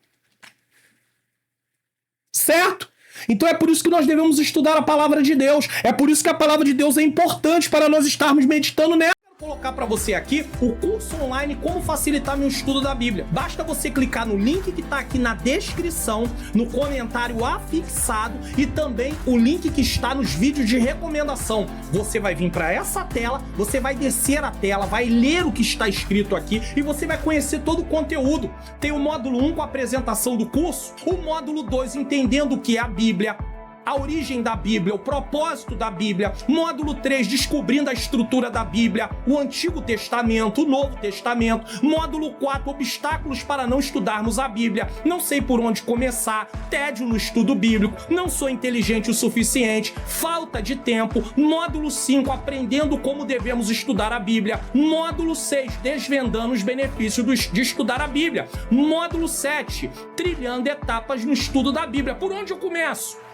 A: Certo? Então é por isso que nós devemos estudar a palavra de Deus. É por isso que a palavra de Deus é importante para nós estarmos meditando nela. Vou colocar para você aqui o curso online Como Facilitar Meu Estudo da Bíblia. Basta você clicar no link que está aqui na descrição, no comentário afixado e também o link que está nos vídeos de recomendação. Você vai vir para essa tela, você vai descer a tela, vai ler o que está escrito aqui e você vai conhecer todo o conteúdo. Tem o módulo 1 com a apresentação do curso, o módulo 2 entendendo o que é a Bíblia, a origem da Bíblia, o propósito da Bíblia, módulo 3, descobrindo a estrutura da Bíblia, o Antigo Testamento, o Novo Testamento, módulo 4, obstáculos para não estudarmos a Bíblia, não sei por onde começar, tédio no estudo bíblico, não sou inteligente o suficiente, falta de tempo, módulo 5, aprendendo como devemos estudar a Bíblia, módulo 6, desvendando os benefícios de estudar a Bíblia, módulo 7, trilhando etapas no estudo da Bíblia. Por onde eu começo?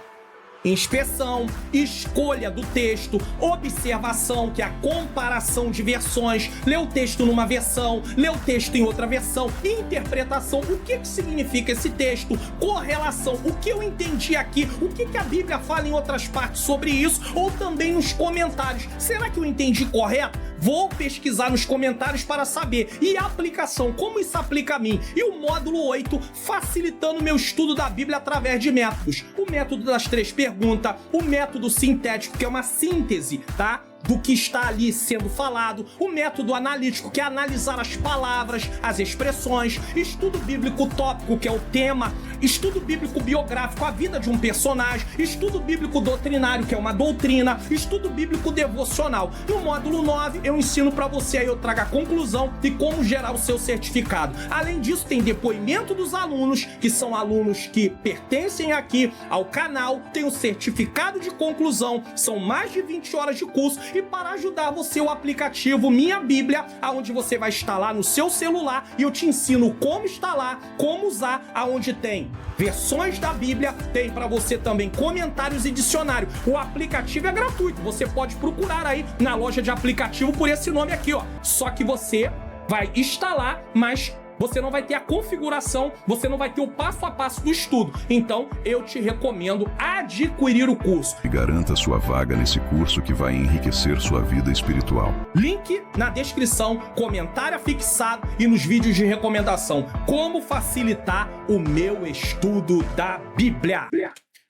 A: Inspeção, escolha do texto, observação, que é a comparação de versões, ler o texto numa versão, ler o texto em outra versão, interpretação, o que significa esse texto, correlação, o que eu entendi aqui, o que a Bíblia fala em outras partes sobre isso, ou também nos comentários. Será que eu entendi correto? Vou pesquisar nos comentários para saber. E a aplicação, como isso aplica a mim? E o módulo 8, facilitando meu estudo da Bíblia através de métodos. O método das 3 perguntas, o método sintético, que é uma síntese, tá? do que está ali sendo falado, o método analítico, que é analisar as palavras, as expressões, estudo bíblico tópico, que é o tema, estudo bíblico biográfico, a vida de um personagem, estudo bíblico doutrinário, que é uma doutrina, estudo bíblico devocional. No módulo 9, eu ensino para você, aí eu trago a conclusão e como gerar o seu certificado. Além disso, tem depoimento dos alunos, que são alunos que pertencem aqui ao canal, tem o certificado de conclusão, são mais de 20 horas de curso, e para ajudar você, o aplicativo Minha Bíblia, aonde você vai instalar no seu celular e eu te ensino como instalar, como usar, aonde tem versões da Bíblia, tem para você também comentários e dicionário. O aplicativo é gratuito, você pode procurar aí na loja de aplicativo por esse nome aqui, ó. Só que você vai instalar, mas você não vai ter a configuração, você não vai ter o passo a passo do estudo. Então, eu te recomendo adquirir o curso.
B: E garanta sua vaga nesse curso que vai enriquecer sua vida espiritual.
A: Link na descrição, comentário fixado e nos vídeos de recomendação. Como facilitar o meu estudo da Bíblia.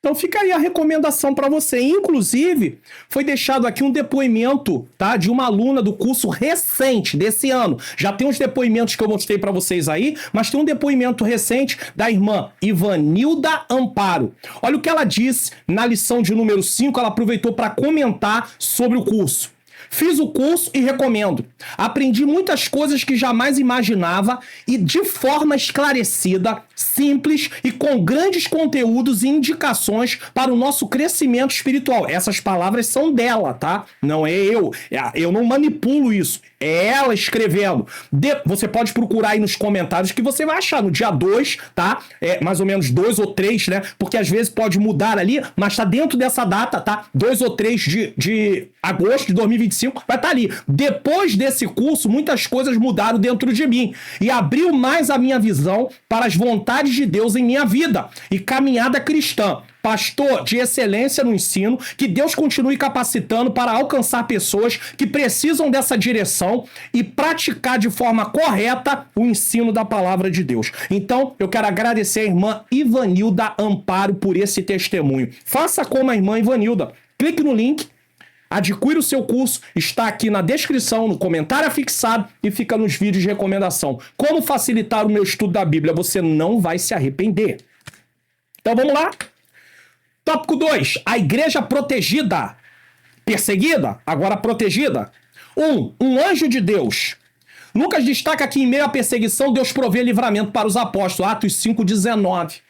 A: Então fica aí a recomendação para você. Inclusive, foi deixado aqui um depoimento, tá, de uma aluna do curso recente desse ano. Já tem uns depoimentos que eu mostrei para vocês aí, mas tem um depoimento recente da irmã Ivanilda Amparo. Olha o que ela disse na lição de número 5, ela aproveitou para comentar sobre o curso. Fiz o curso e recomendo. Aprendi muitas coisas que jamais imaginava e de forma esclarecida, simples e com grandes conteúdos e indicações para o nosso crescimento espiritual. Essas palavras são dela, tá? Não é eu. Eu não manipulo isso. É ela escrevendo. Você pode procurar aí nos comentários que você vai achar no dia 2, tá? Mais ou menos 2 ou 3, né? Porque às vezes pode mudar ali, mas tá dentro dessa data, tá? 2 ou 3 de agosto de 2025 vai estar ali. Depois desse curso, muitas coisas mudaram dentro de mim e abriu mais a minha visão para as vontades de Deus em minha vida e caminhada cristã. Pastor de excelência no ensino, que Deus continue capacitando para alcançar pessoas que precisam dessa direção e praticar de forma correta o ensino da palavra de Deus. Então, eu quero agradecer a irmã Ivanilda Amparo por esse testemunho. Faça como a irmã Ivanilda. Clique no link, adquira o seu curso, está aqui na descrição, no comentário afixado e fica nos vídeos de recomendação. Como facilitar o meu estudo da Bíblia? Você não vai se arrepender. Então, vamos lá? Tópico 2. A igreja protegida. Perseguida, agora protegida. 1. Um anjo de Deus. Lucas destaca que em meio à perseguição, Deus provê livramento para os apóstolos. Atos 5,19.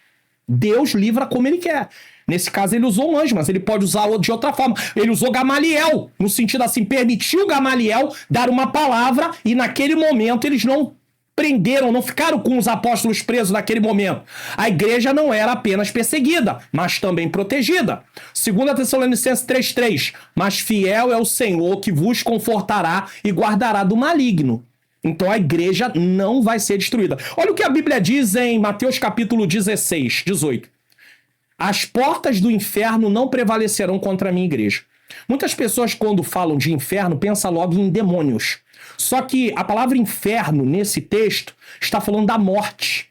A: Deus livra como ele quer. Nesse caso, ele usou um anjo, mas ele pode usar de outra forma. Ele usou Gamaliel, no sentido assim, permitiu Gamaliel dar uma palavra e naquele momento eles não prenderam, não ficaram com os apóstolos presos naquele momento. A igreja não era apenas perseguida, mas também protegida. 2 Tessalonicenses 3,3. Mas fiel é o Senhor que vos confortará e guardará do maligno. Então a igreja não vai ser destruída. Olha o que a Bíblia diz em Mateus capítulo 16, 18. As portas do inferno não prevalecerão contra a minha igreja. Muitas pessoas, quando falam de inferno, pensam logo em demônios. Só que a palavra inferno, nesse texto, está falando da morte.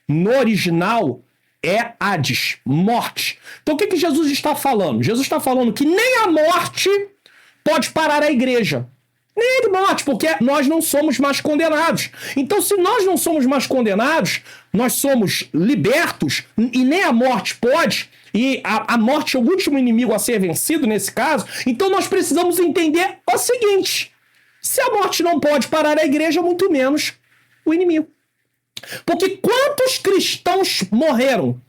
A: No original, é Hades, morte. Então o que Jesus está falando? Jesus está falando que nem a morte pode parar a igreja. Nem de morte, porque nós não somos mais condenados. Então, se nós não somos mais condenados, nós somos libertos, e nem a morte pode, e a morte é o último inimigo a ser vencido nesse caso, então nós precisamos entender o seguinte: se a morte não pode parar a igreja, muito menos o inimigo. Porque quantos cristãos morreram?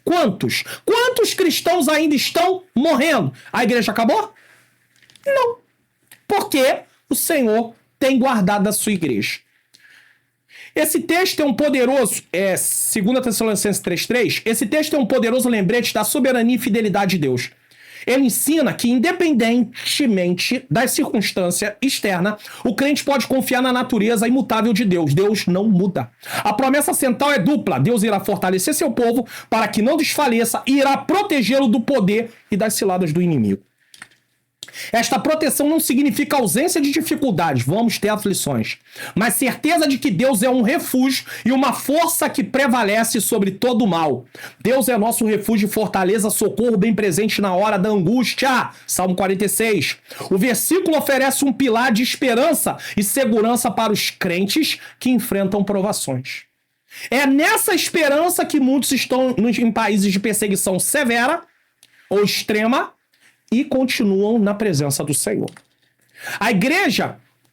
A: Quantos? Quantos cristãos ainda estão morrendo? A igreja acabou? Não. Por quê? O Senhor tem guardado a sua igreja. Esse texto é um poderoso, 2 Tessalonicenses 3,3, esse texto é um poderoso lembrete da soberania e fidelidade de Deus. Ele ensina que, independentemente da circunstância externa, o crente pode confiar na natureza imutável de Deus. Deus não muda. A promessa central é dupla. Deus irá fortalecer seu povo para que não desfaleça e irá protegê-lo do poder e das ciladas do inimigo. Esta proteção não significa ausência de dificuldades, vamos ter aflições, mas certeza de que Deus é um refúgio e uma força que prevalece sobre todo o mal. Deus é nosso refúgio e fortaleza, socorro bem presente na hora da angústia. Salmo 46. O versículo oferece um pilar de esperança e segurança para os crentes que enfrentam provações. É nessa esperança que muitos estão em países de perseguição severa ou extrema e continuam na presença do Senhor.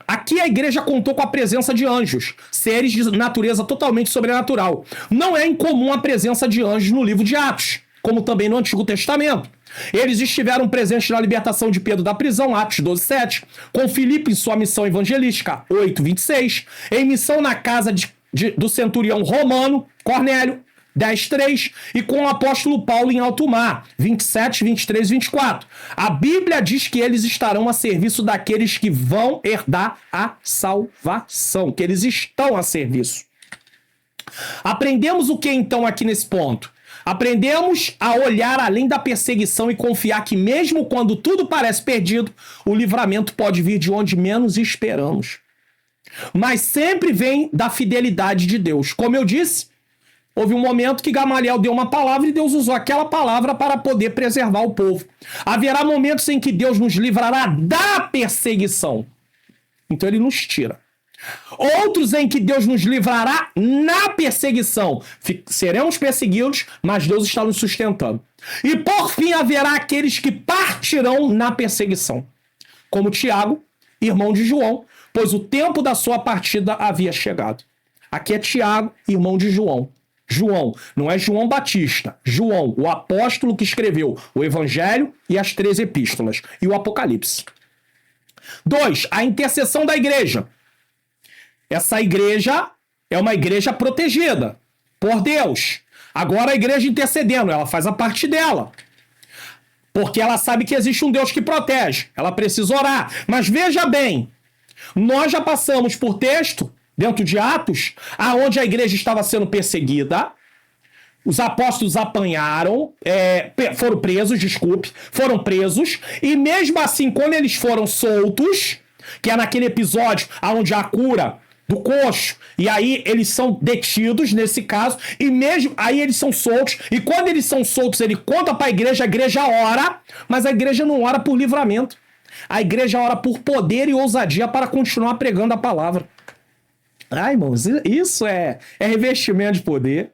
A: Aqui a igreja contou com a presença de anjos, seres de natureza totalmente sobrenatural. Não é incomum a presença de anjos no livro de Atos, como também no Antigo Testamento. Eles estiveram presentes na libertação de Pedro da prisão, Atos 12:7, com Filipe em sua missão evangelística, 8:26, em missão na casa do centurião romano, Cornélio, 10:3, e com o apóstolo Paulo em alto mar, 27, 23 e 24. A Bíblia diz que eles estarão a serviço daqueles que vão herdar a salvação, que eles estão a serviço. Aprendemos o que então aqui nesse ponto? Aprendemos a olhar além da perseguição e confiar que mesmo quando tudo parece perdido, o livramento pode vir de onde menos esperamos. Mas sempre vem da fidelidade de Deus. Como eu disse, houve um momento que Gamaliel deu uma palavra e Deus usou aquela palavra para poder preservar o povo. Haverá momentos em que Deus nos livrará da perseguição. Então ele nos tira. Outros em que Deus nos livrará na perseguição. Seremos perseguidos, mas Deus está nos sustentando. E por fim haverá aqueles que partirão na perseguição. Como Tiago, irmão de João, pois o tempo da sua partida havia chegado. Aqui é Tiago, irmão de João. João, não é João Batista. João, o apóstolo que escreveu o Evangelho e as 3 epístolas. E o Apocalipse. 2. A intercessão da igreja. Essa igreja é uma igreja protegida por Deus. Agora a igreja intercedendo, ela faz a parte dela. Porque ela sabe que existe um Deus que protege. Ela precisa orar. Mas veja bem, nós já passamos por texto dentro de Atos, aonde a igreja estava sendo perseguida, os apóstolos foram presos, e mesmo assim, quando eles foram soltos, que é naquele episódio onde há a cura do coxo, e aí eles são detidos nesse caso, e mesmo aí eles são soltos, e quando eles são soltos, ele conta para a igreja ora, mas a igreja não ora por livramento, a igreja ora por poder e ousadia para continuar pregando a palavra. Ai, irmãos, isso é revestimento de poder.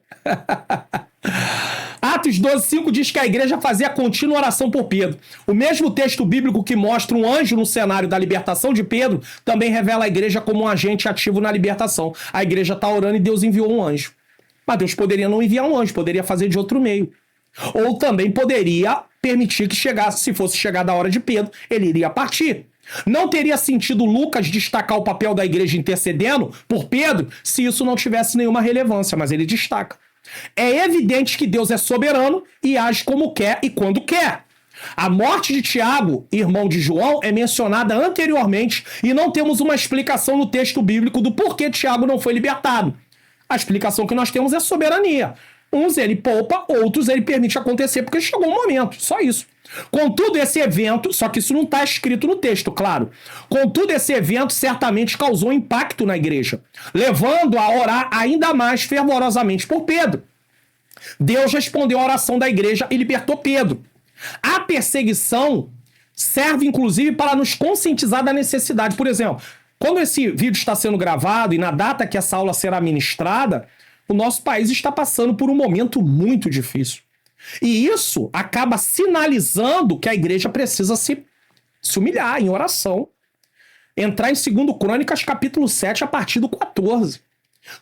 A: Atos 12:5 diz que a igreja fazia contínua oração por Pedro. O mesmo texto bíblico que mostra um anjo no cenário da libertação de Pedro também revela a igreja como um agente ativo na libertação. A igreja está orando e Deus enviou um anjo. Mas Deus poderia não enviar um anjo, poderia fazer de outro meio. Ou também poderia permitir que chegasse, se fosse chegar a hora de Pedro, ele iria partir. Não teria sentido Lucas destacar o papel da igreja intercedendo por Pedro se isso não tivesse nenhuma relevância, mas ele destaca. É evidente que Deus é soberano e age como quer e quando quer. A morte de Tiago, irmão de João, é mencionada anteriormente e não temos uma explicação no texto bíblico do porquê Tiago não foi libertado. A explicação que nós temos é soberania. Uns ele poupa, outros ele permite acontecer porque chegou um momento, só isso. Contudo, esse evento, só que isso não está escrito no texto, claro. Contudo, esse evento certamente causou impacto na igreja, levando a orar ainda mais fervorosamente por Pedro. Deus respondeu à oração da igreja e libertou Pedro. A perseguição serve, inclusive, para nos conscientizar da necessidade. Por exemplo, quando esse vídeo está sendo gravado e na data que essa aula será ministrada, o nosso país está passando por um momento muito difícil. E isso acaba sinalizando que a igreja precisa se humilhar em oração. Entrar em 2 Crônicas, capítulo 7, a partir do 14.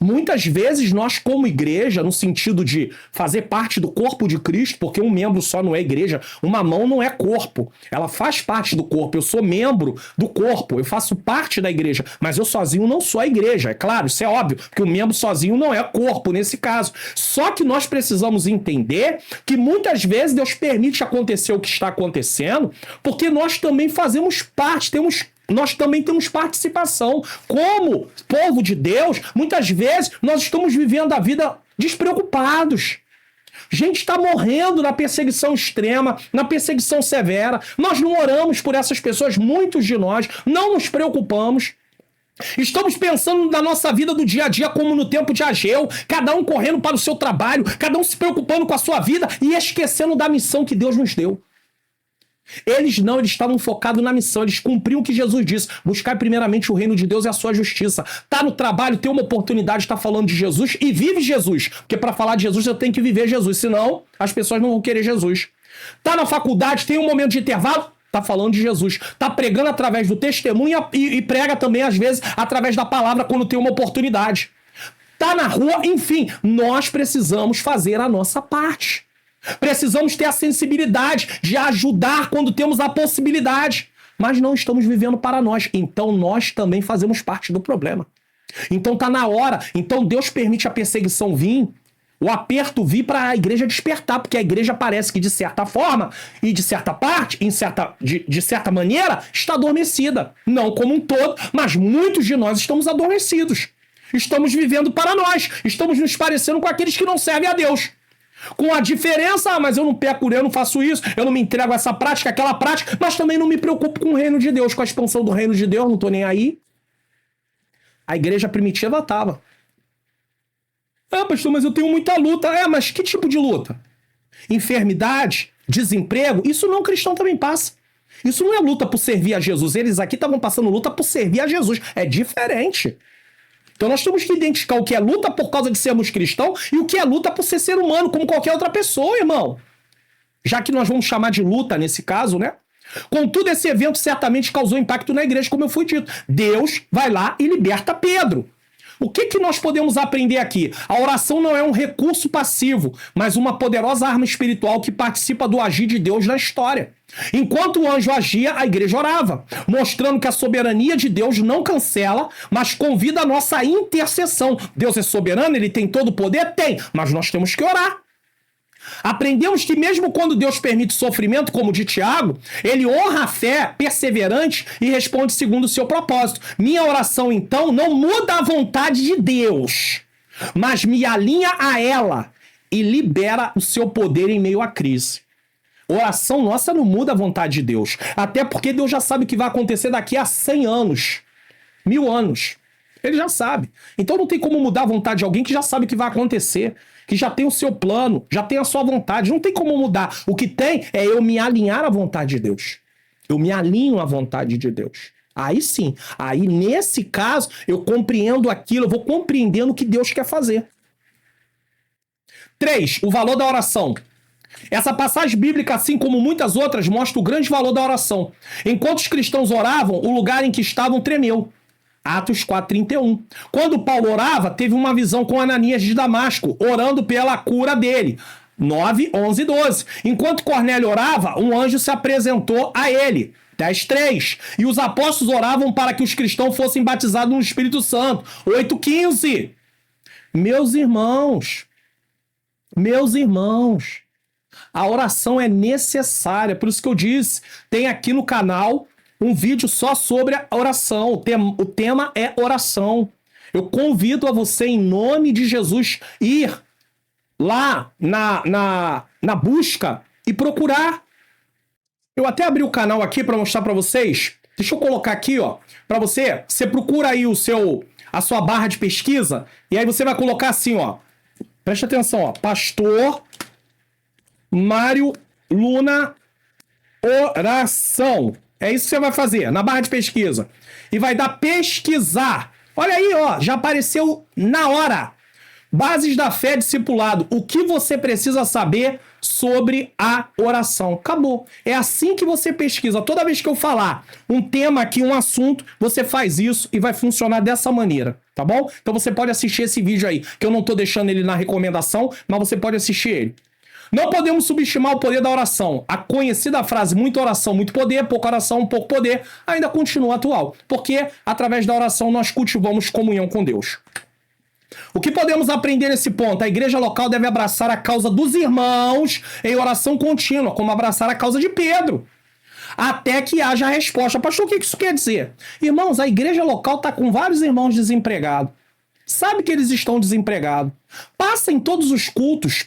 A: Muitas vezes nós, como igreja, no sentido de fazer parte do corpo de Cristo, porque um membro só não é igreja, uma mão não é corpo, ela faz parte do corpo, eu sou membro do corpo, eu faço parte da igreja, mas eu sozinho não sou a igreja, é claro, isso é óbvio, porque o membro sozinho não é corpo nesse caso. Só que nós precisamos entender que muitas vezes Deus permite acontecer o que está acontecendo, porque nós também fazemos parte, nós também temos participação. Como povo de Deus, muitas vezes nós estamos vivendo a vida despreocupados. Gente está morrendo na perseguição extrema, na perseguição severa. Nós não oramos por essas pessoas, muitos de nós não nos preocupamos. Estamos pensando na nossa vida do dia a dia como no tempo de Ageu, cada um correndo para o seu trabalho, cada um se preocupando com a sua vida e esquecendo da missão que Deus nos deu. Eles estavam focados na missão, eles cumpriam o que Jesus disse, buscar primeiramente o reino de Deus e a sua justiça. Tá no trabalho, tem uma oportunidade de estar falando de Jesus e vive Jesus, porque para falar de Jesus eu tenho que viver Jesus, senão as pessoas não vão querer Jesus. Tá na faculdade, tem um momento de intervalo, tá falando de Jesus, tá pregando através do testemunho e prega também às vezes através da palavra quando tem uma oportunidade. Tá na rua, enfim, nós precisamos fazer a nossa parte. Precisamos ter a sensibilidade de ajudar quando temos a possibilidade. Mas não estamos vivendo para nós. Então nós também fazemos parte do problema. Então tá na hora. Então Deus permite a perseguição vir, o aperto vir para a igreja despertar. Porque a igreja parece que de certa forma e de certa parte, de certa maneira, está adormecida. Não como um todo, mas muitos de nós estamos adormecidos. Estamos vivendo para nós. Estamos nos parecendo com aqueles que não servem a Deus. Com a diferença, mas eu não peco, eu não faço isso, eu não me entrego a essa prática, aquela prática, mas também não me preocupo com o reino de Deus, com a expansão do reino de Deus, não tô nem aí. A igreja primitiva tava. Pastor, mas eu tenho muita luta. Mas que tipo de luta? Enfermidade, desemprego, isso não, cristão também passa. Isso não é luta por servir a Jesus. Eles aqui estavam passando luta por servir a Jesus. É diferente. Então nós temos que identificar o que é luta por causa de sermos cristãos e o que é luta por ser humano, como qualquer outra pessoa, irmão. Já que nós vamos chamar de luta nesse caso, né? Contudo, esse evento certamente causou impacto na igreja, como eu fui dito. Deus vai lá e liberta Pedro. O que nós podemos aprender aqui? A oração não é um recurso passivo, mas uma poderosa arma espiritual que participa do agir de Deus na história. Enquanto o anjo agia, a igreja orava, mostrando que a soberania de Deus não cancela, mas convida a nossa intercessão. Deus é soberano, ele tem todo o poder? Tem, mas nós temos que orar. Aprendemos que mesmo quando Deus permite sofrimento, como de Tiago, ele honra a fé perseverante e responde segundo o seu propósito. Minha oração, então, não muda a vontade de Deus, mas me alinha a ela e libera o seu poder em meio à crise. Oração nossa não muda a vontade de Deus, até porque Deus já sabe o que vai acontecer daqui a 100 anos, 1000 anos. Ele já sabe. Então não tem como mudar a vontade de alguém que já sabe o que vai acontecer, que já tem o seu plano, já tem a sua vontade. Não tem como mudar. O que tem é eu me alinhar à vontade de Deus. Eu me alinho à vontade de Deus. Aí sim. Aí nesse caso eu compreendo aquilo, eu vou compreendendo o que Deus quer fazer. 3. O valor da oração. Essa passagem bíblica, assim como muitas outras, mostra o grande valor da oração. Enquanto os cristãos oravam, o lugar em que estavam tremeu. Atos 4:31. Quando Paulo orava, teve uma visão com Ananias de Damasco, orando pela cura dele. 9, 11 e 12. Enquanto Cornélio orava, um anjo se apresentou a ele. 10:3. E os apóstolos oravam para que os cristãos fossem batizados no Espírito Santo. 8:15. Meus irmãos, a oração é necessária. Por isso que eu disse, tem aqui no canal um vídeo só sobre a oração. O tema é oração. Eu convido a você, em nome de Jesus, ir lá na busca e procurar. Eu até abri o canal aqui para mostrar para vocês. Deixa eu colocar aqui, ó, para você. Você procura aí a sua barra de pesquisa e aí você vai colocar assim, ó. Presta atenção, ó. Pastor Mário Luna oração. É isso que você vai fazer na barra de pesquisa. E vai dar pesquisar. Olha aí, ó, já apareceu na hora. Bases da fé discipulado. O que você precisa saber sobre a oração. Acabou. É assim que você pesquisa. Toda vez que eu falar um tema aqui, um assunto, você faz isso e vai funcionar dessa maneira, tá bom? Então você pode assistir esse vídeo aí, que eu não tô deixando ele na recomendação, mas você pode assistir ele. Não podemos subestimar o poder da oração. A conhecida frase, muita oração, muito poder, pouca oração, pouco poder, ainda continua atual. Porque, através da oração, nós cultivamos comunhão com Deus. O que podemos aprender nesse ponto? A igreja local deve abraçar a causa dos irmãos em oração contínua, como abraçar a causa de Pedro, até que haja a resposta. Pastor, o que isso quer dizer? Irmãos, a igreja local está com vários irmãos desempregados. Sabe que eles estão desempregados. Passa em todos os cultos.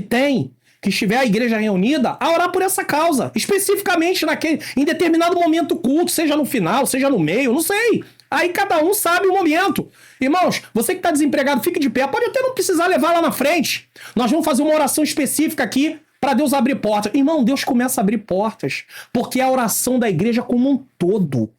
A: que estiver a igreja reunida, a orar por essa causa, especificamente em determinado momento do culto, seja no final, seja no meio, não sei. Aí cada um sabe o momento. Irmãos, você que está desempregado, fique de pé. Pode até não precisar levar lá na frente. Nós vamos fazer uma oração específica aqui para Deus abrir portas. Irmão, Deus começa a abrir portas, porque é a oração da igreja como um todo.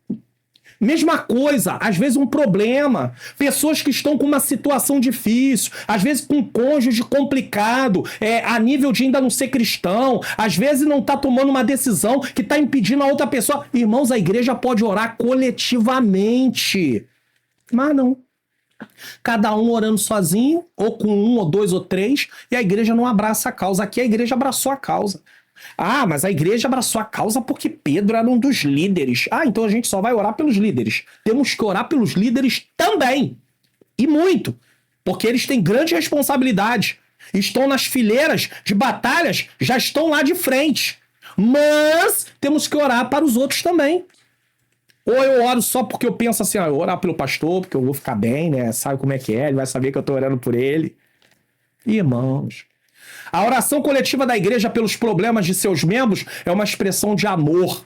A: Mesma coisa, às vezes um problema, pessoas que estão com uma situação difícil, às vezes com um cônjuge complicado, a nível de ainda não ser cristão, às vezes não está tomando uma decisão que está impedindo a outra pessoa. Irmãos, a igreja pode orar coletivamente, mas não. Cada um orando sozinho, ou com um, ou dois, ou três, e a igreja não abraça a causa. Aqui a igreja abraçou a causa. Ah, mas a igreja abraçou a causa porque Pedro era um dos líderes. Ah, então a gente só vai orar pelos líderes. Temos que orar pelos líderes também. E muito. Porque eles têm grande responsabilidade. Estão nas fileiras de batalhas, já estão lá de frente. Mas temos que orar para os outros também. Ou eu oro só porque eu penso assim, eu vou orar pelo pastor, porque eu vou ficar bem, né? Sabe como é que é? Ele vai saber que eu estou orando por ele. Irmãos, a oração coletiva da igreja pelos problemas de seus membros é uma expressão de amor.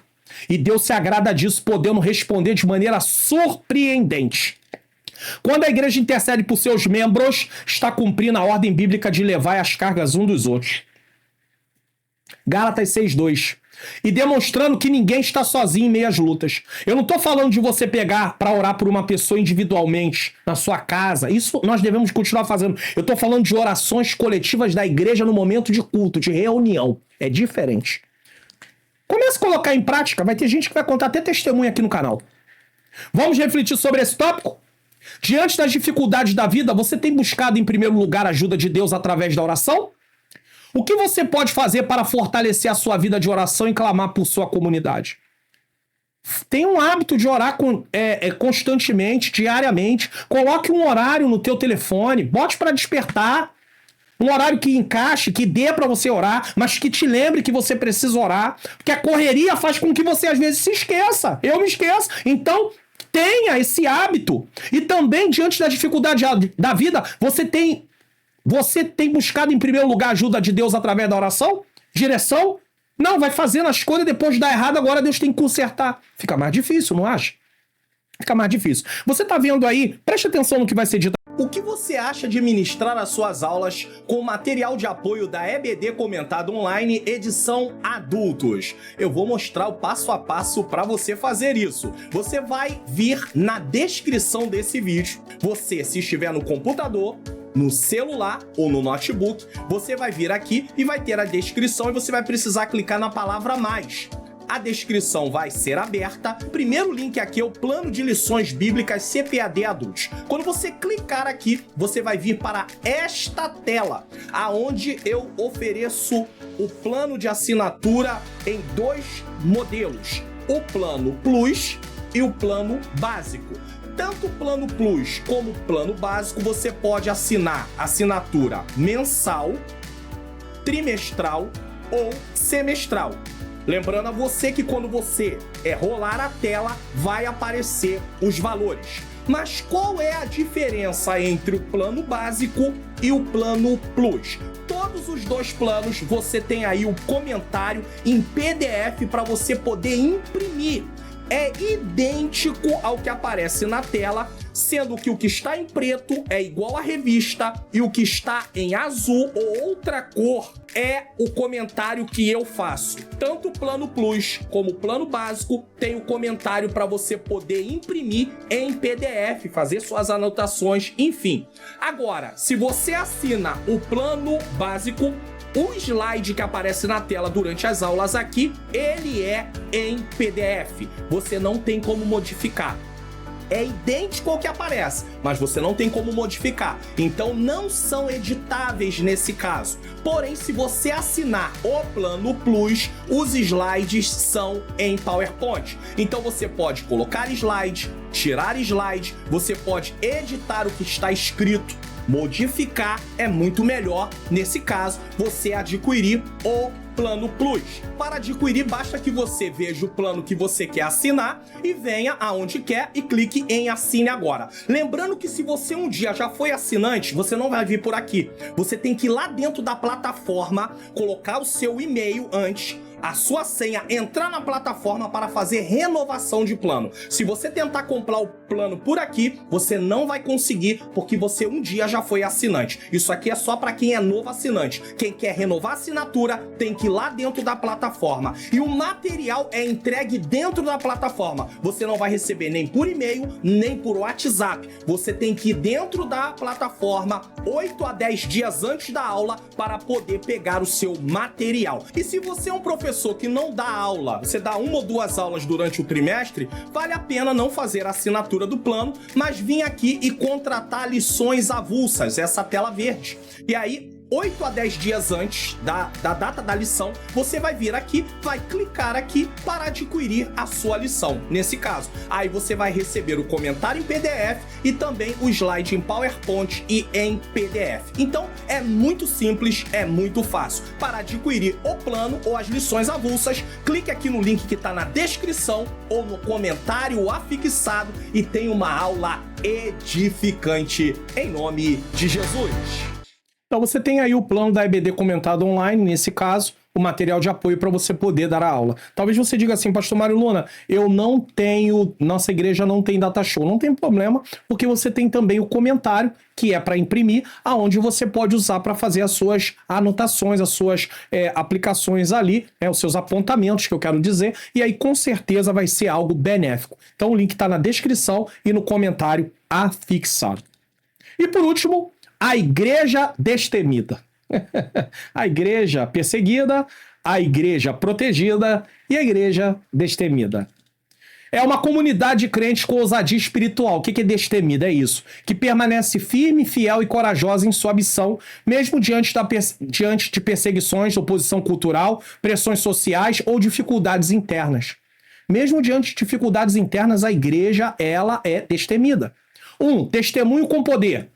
A: E Deus se agrada disso, podendo responder de maneira surpreendente. Quando a igreja intercede por seus membros, está cumprindo a ordem bíblica de levar as cargas um dos outros. Gálatas 6:2. E demonstrando que ninguém está sozinho em meio às lutas. Eu não estou falando de você pegar para orar por uma pessoa individualmente, na sua casa. Isso nós devemos continuar fazendo. Eu estou falando de orações coletivas da igreja no momento de culto, de reunião. É diferente. Comece a colocar em prática. Vai ter gente que vai contar até testemunho aqui no canal. Vamos refletir sobre esse tópico? Diante das dificuldades da vida, você tem buscado em primeiro lugar a ajuda de Deus através da oração? O que você pode fazer para fortalecer a sua vida de oração e clamar por sua comunidade? Tenha um hábito de orar constantemente, diariamente. Coloque um horário no teu telefone, bote para despertar. Um horário que encaixe, que dê para você orar, mas que te lembre que você precisa orar. Porque a correria faz com que você às vezes se esqueça. Eu me esqueço. Então, tenha esse hábito. E também, diante da dificuldade da vida, você tem buscado em primeiro lugar a ajuda de Deus através da oração? Direção? Não, vai fazendo as coisas, depois de dar errado, agora Deus tem que consertar. Fica mais difícil, não acha? Fica mais difícil. Você tá vendo aí, preste atenção no que vai ser dito. O que você acha de ministrar as suas aulas com material de apoio da EBD Comentado Online, edição Adultos? Eu vou mostrar o passo a passo para você fazer isso. Você vai vir na descrição desse vídeo. Você, se estiver no computador, no celular ou no notebook, você vai vir aqui e vai ter a descrição e você vai precisar clicar na palavra mais. A descrição vai ser aberta. O primeiro link aqui é o plano de lições bíblicas CPAD Adultos. Quando você clicar aqui, você vai vir para esta tela, aonde eu ofereço o plano de assinatura em dois modelos, o plano Plus e o plano Básico. Tanto o plano Plus como o plano Básico você pode assinar assinatura mensal, trimestral ou semestral. Lembrando a você que quando você rolar a tela, vai aparecer os valores. Mas qual é a diferença entre o plano básico e o plano Plus? Todos os dois planos você tem aí o comentário em PDF para você poder imprimir. É idêntico ao que aparece na tela, sendo que o que está em preto é igual à revista e o que está em azul ou outra cor é o comentário que eu faço. Tanto o plano Plus como o plano básico tem o comentário para você poder imprimir em PDF, fazer suas anotações, enfim. Agora, se você assina o plano básico, o slide que aparece na tela durante as aulas aqui, ele é em PDF. Você não tem como modificar. É idêntico ao que aparece, mas você não tem como modificar. Então não são editáveis nesse caso. Porém, se você assinar o plano Plus, os slides são em PowerPoint. Então você pode colocar slide, tirar slide, você pode editar o que está escrito. Modificar é muito melhor, nesse caso, você adquirir o Plano Plus. Para adquirir, basta que você veja o plano que você quer assinar e venha aonde quer e clique em Assine Agora. Lembrando que se você um dia já foi assinante, você não vai vir por aqui. Você tem que ir lá dentro da plataforma, colocar o seu e-mail antes, a sua senha, entrar na plataforma para fazer renovação de plano. Se você tentar comprar o plano por aqui, você não vai conseguir, porque você um dia já foi assinante. Isso aqui é só para quem é novo assinante. Quem quer renovar a assinatura tem que ir lá dentro da plataforma. E o material é entregue dentro da plataforma. Você não vai receber nem por e-mail, nem por WhatsApp. Você tem que ir dentro da plataforma 8 a 10 dias antes da aula para poder pegar o seu material. E se você é um professor que não dá aula, você dá 1 ou 2 aulas durante o trimestre, vale a pena não fazer a assinatura do plano, mas vir aqui e contratar lições avulsas, essa tela verde. E aí, 8 a 10 dias antes da data da lição, você vai vir aqui, vai clicar aqui para adquirir a sua lição, nesse caso. Aí você vai receber o comentário em PDF e também o slide em PowerPoint e em PDF. Então, é muito simples, é muito fácil. Para adquirir o plano ou as lições avulsas, clique aqui no link que está na descrição ou no comentário afixado e tem uma aula edificante em nome de Jesus. Então você tem aí o plano da EBD comentado online, nesse caso, o material de apoio para você poder dar a aula. Talvez você diga assim, Pastor Mário Luna, eu não tenho, nossa igreja não tem data show. Não tem problema, porque você tem também o comentário, que é para imprimir, aonde você pode usar para fazer as suas anotações, as suas aplicações ali, os seus apontamentos, que eu quero dizer, e aí com certeza vai ser algo benéfico. Então o link está na descrição e no comentário afixado. E por último, a igreja destemida. A igreja perseguida, a igreja protegida e a igreja destemida. É uma comunidade de crentes com ousadia espiritual. O que é destemida? É isso. Que permanece firme, fiel e corajosa em sua missão, mesmo diante de perseguições, oposição cultural, pressões sociais ou dificuldades internas. Mesmo diante de dificuldades internas, a igreja, ela é destemida. Testemunho com poder.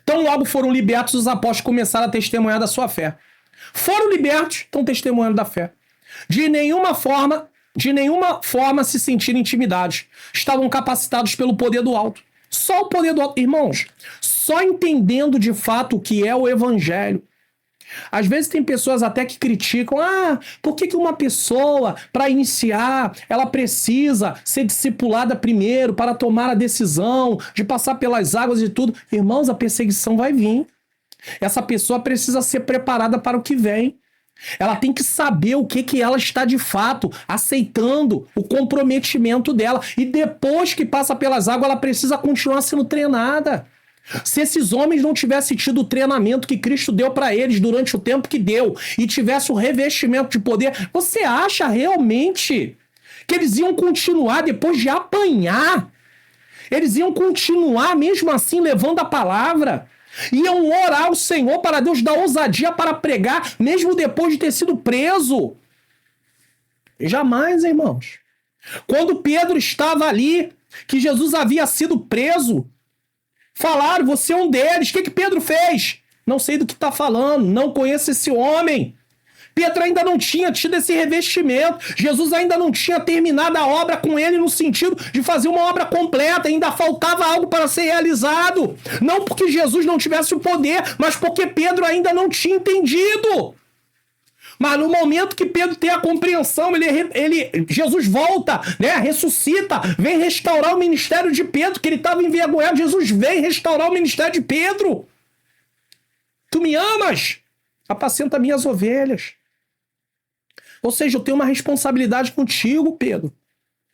A: Tão logo foram libertos, os apóstolos começaram a testemunhar da sua fé. Foram libertos, estão testemunhando da fé. De nenhuma forma se sentiram intimidados. Estavam capacitados pelo poder do alto. Só o poder do alto. Irmãos, só entendendo de fato o que é o evangelho. Às vezes tem pessoas até que criticam, por que uma pessoa, para iniciar, ela precisa ser discipulada primeiro para tomar a decisão de passar pelas águas e tudo. Irmãos, a perseguição vai vir. Essa pessoa precisa ser preparada para o que vem. Ela tem que saber o que ela está de fato aceitando, o comprometimento dela. E depois que passa pelas águas, ela precisa continuar sendo treinada. Se esses homens não tivessem tido o treinamento que Cristo deu para eles durante o tempo que deu e tivesse o revestimento de poder, você acha realmente que eles iam continuar depois de apanhar? Eles iam continuar mesmo assim levando a palavra? Iam orar ao Senhor para Deus dar ousadia para pregar mesmo depois de ter sido preso? Jamais, irmãos. Quando Pedro estava ali, que Jesus havia sido preso, falaram, você é um deles. O que Pedro fez? Não sei do que está falando, não conheço esse homem. Pedro ainda não tinha tido esse revestimento. Jesus ainda não tinha terminado a obra com ele no sentido de fazer uma obra completa. Ainda faltava algo para ser realizado. Não porque Jesus não tivesse o poder, mas porque Pedro ainda não tinha entendido. Mas no momento que Pedro tem a compreensão, Jesus volta, ressuscita, vem restaurar o ministério de Pedro, que ele estava envergonhado. Jesus vem restaurar o ministério de Pedro. Tu me amas? Apacenta minhas ovelhas. Ou seja, eu tenho uma responsabilidade contigo, Pedro.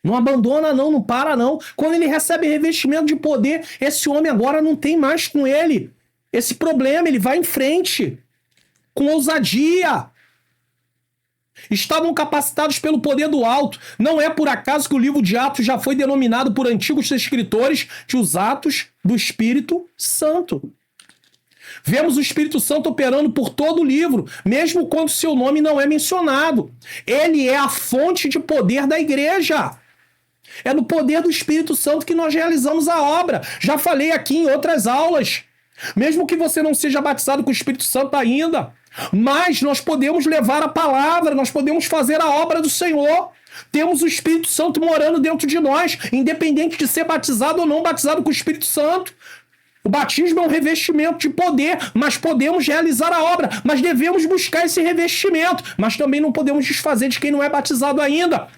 A: Não abandona não, não para não. Quando ele recebe revestimento de poder, esse homem agora não tem mais com ele esse problema, ele vai em frente, com ousadia. Estavam capacitados pelo poder do alto. Não é por acaso que o livro de Atos já foi denominado por antigos escritores de os Atos do Espírito Santo. Vemos o Espírito Santo operando por todo o livro, mesmo quando seu nome não é mencionado. Ele é a fonte de poder da igreja. É no poder do Espírito Santo que nós realizamos a obra. Já falei aqui em outras aulas. Mesmo que você não seja batizado com o Espírito Santo ainda, Mas nós podemos levar a palavra, nós podemos fazer a obra do Senhor. Temos o Espírito Santo morando dentro de nós, independente de ser batizado ou não batizado com o Espírito Santo. O batismo é um revestimento de poder, mas podemos realizar a obra, mas devemos buscar esse revestimento, mas também não podemos desfazer de quem não é batizado ainda,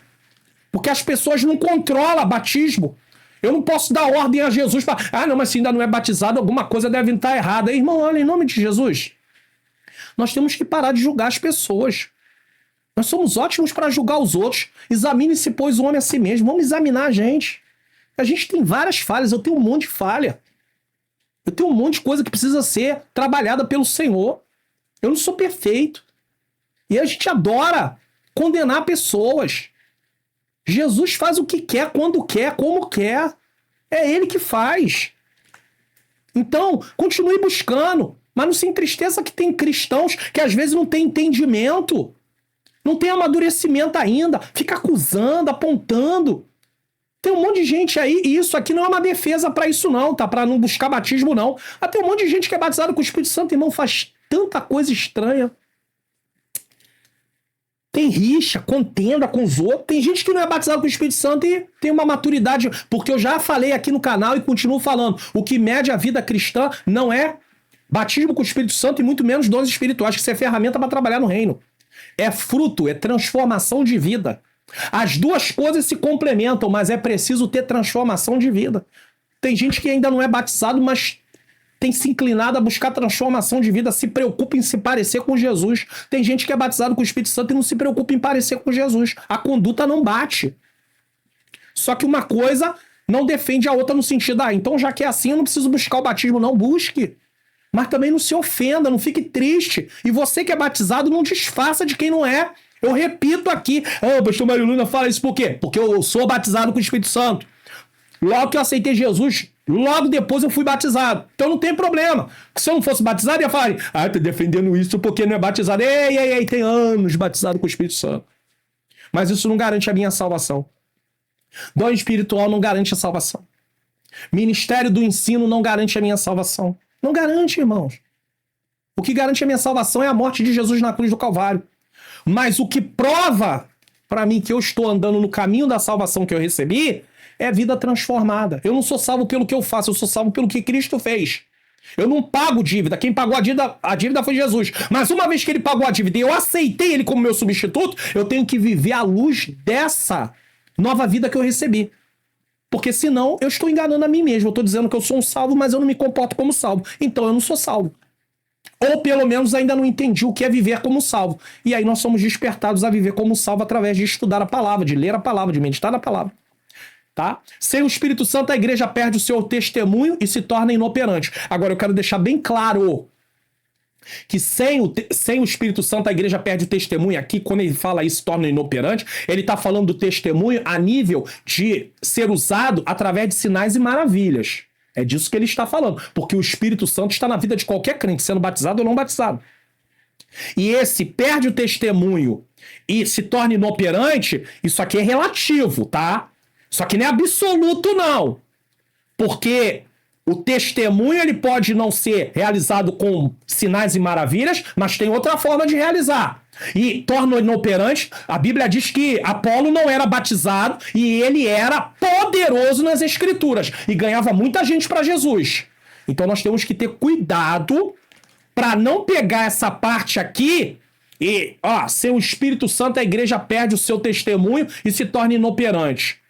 A: porque as pessoas não controlam batismo. Eu não posso dar ordem a Jesus para, não, mas se ainda não é batizado, alguma coisa deve estar errada. Irmão, olha, em nome de Jesus, nós temos que parar de julgar as pessoas. Nós somos ótimos para julgar os outros. Examine-se, pois, o homem a si mesmo. Vamos examinar a gente. A gente tem várias falhas, eu tenho um monte de falha. Eu tenho um monte de coisa que precisa ser trabalhada pelo Senhor. Eu não sou perfeito. E a gente adora condenar pessoas. Jesus faz o que quer, quando quer, como quer. É Ele que faz. Então, continue buscando. Mas não se entristeça que tem cristãos que às vezes não têm entendimento. Não tem amadurecimento ainda. Fica acusando, apontando. Tem um monte de gente aí, e isso aqui não é uma defesa pra isso não, tá? Pra não buscar batismo não. Tem um monte de gente que é batizado com o Espírito Santo, irmão, faz tanta coisa estranha. Tem rixa, contenda com os outros. Tem gente que não é batizado com o Espírito Santo e tem uma maturidade, porque eu já falei aqui no canal e continuo falando, o que mede a vida cristã não é batismo com o Espírito Santo e muito menos dons espirituais, que isso é ferramenta para trabalhar no reino. É fruto, é transformação de vida. As duas coisas se complementam, mas é preciso ter transformação de vida. Tem gente que ainda não é batizado, mas tem se inclinado a buscar transformação de vida, se preocupa em se parecer com Jesus. Tem gente que é batizado com o Espírito Santo e não se preocupa em parecer com Jesus. A conduta não bate. Só que uma coisa não defende a outra no sentido, então já que é assim, eu não preciso buscar o batismo, não. Busque. Mas também não se ofenda, não fique triste. E você que é batizado, não disfarça de quem não é. Eu repito aqui, o pastor Mário Luna fala isso por quê? Porque eu sou batizado com o Espírito Santo. Logo que eu aceitei Jesus, logo depois eu fui batizado. Então não tem problema. Se eu não fosse batizado, eu ia falar, tá defendendo isso porque não é batizado. Ei, tem anos batizado com o Espírito Santo. Mas isso não garante a minha salvação. Dom espiritual não garante a salvação. Ministério do ensino não garante a minha salvação. Não garante, irmãos. O que garante a minha salvação é a morte de Jesus na cruz do Calvário. Mas o que prova para mim que eu estou andando no caminho da salvação que eu recebi é vida transformada. Eu não sou salvo pelo que eu faço, eu sou salvo pelo que Cristo fez. Eu não pago dívida. Quem pagou a dívida foi Jesus. Mas uma vez que ele pagou a dívida e eu aceitei ele como meu substituto, eu tenho que viver à luz dessa nova vida que eu recebi. Porque senão eu estou enganando a mim mesmo. Eu estou dizendo que eu sou um salvo, mas eu não me comporto como salvo. Então eu não sou salvo. Ou pelo menos ainda não entendi o que é viver como salvo. E aí nós somos despertados a viver como salvo através de estudar a palavra, de ler a palavra, de meditar na palavra. Tá? Sem o Espírito Santo, a igreja perde o seu testemunho e se torna inoperante. Agora eu quero deixar bem claro que sem o Espírito Santo a igreja perde o testemunho. Aqui, quando ele fala isso, se torna inoperante, ele está falando do testemunho a nível de ser usado através de sinais e maravilhas. É disso que ele está falando, porque o Espírito Santo está na vida de qualquer crente, sendo batizado ou não batizado. E esse perde o testemunho e se torna inoperante, isso aqui é relativo, tá? Isso aqui não é absoluto, não. Porque o testemunho ele pode não ser realizado com sinais e maravilhas, mas tem outra forma de realizar. E torna inoperante. A Bíblia diz que Apolo não era batizado e ele era poderoso nas Escrituras e ganhava muita gente para Jesus. Então nós temos que ter cuidado para não pegar essa parte aqui e, sem o Espírito Santo a igreja perde o seu testemunho e se torna inoperante.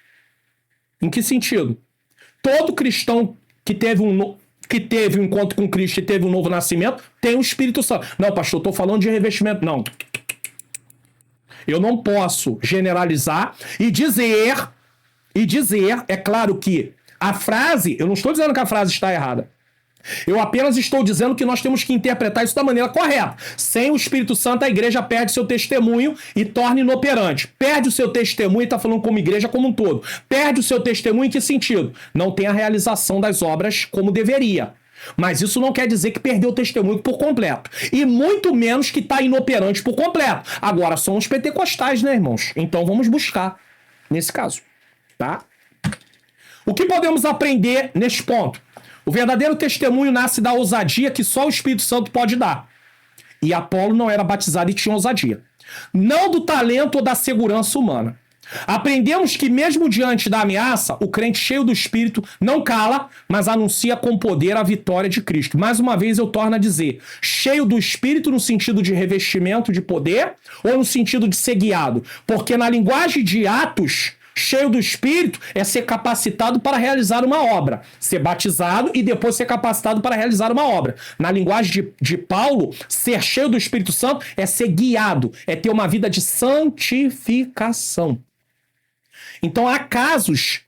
A: Em que sentido? Todo cristão que teve um encontro com Cristo e teve um novo nascimento tem o Espírito Santo. Não, pastor, eu estou falando de revestimento. Não. Eu não posso generalizar e dizer, é claro que a frase, eu não estou dizendo que a frase está errada. Eu apenas estou dizendo que nós temos que interpretar isso da maneira correta. Sem o Espírito Santo, a igreja perde seu testemunho e torna inoperante. Perde o seu testemunho, está falando como igreja como um todo. Perde o seu testemunho em que sentido? Não tem a realização das obras como deveria. Mas isso não quer dizer que perdeu o testemunho por completo. E muito menos que está inoperante por completo. Agora, somos pentecostais, né, irmãos? Então vamos buscar nesse caso, tá? O que podemos aprender neste ponto? O verdadeiro testemunho nasce da ousadia que só o Espírito Santo pode dar. E Apolo não era batizado e tinha ousadia. Não do talento ou da segurança humana. Aprendemos que mesmo diante da ameaça, o crente cheio do Espírito não cala, mas anuncia com poder a vitória de Cristo. Mais uma vez eu torno a dizer, cheio do Espírito no sentido de revestimento de poder ou no sentido de ser guiado? Porque na linguagem de Atos, cheio do Espírito é ser capacitado para realizar uma obra. Ser batizado e depois ser capacitado para realizar uma obra. Na linguagem de Paulo, ser cheio do Espírito Santo é ser guiado, é ter uma vida de santificação. Então há casos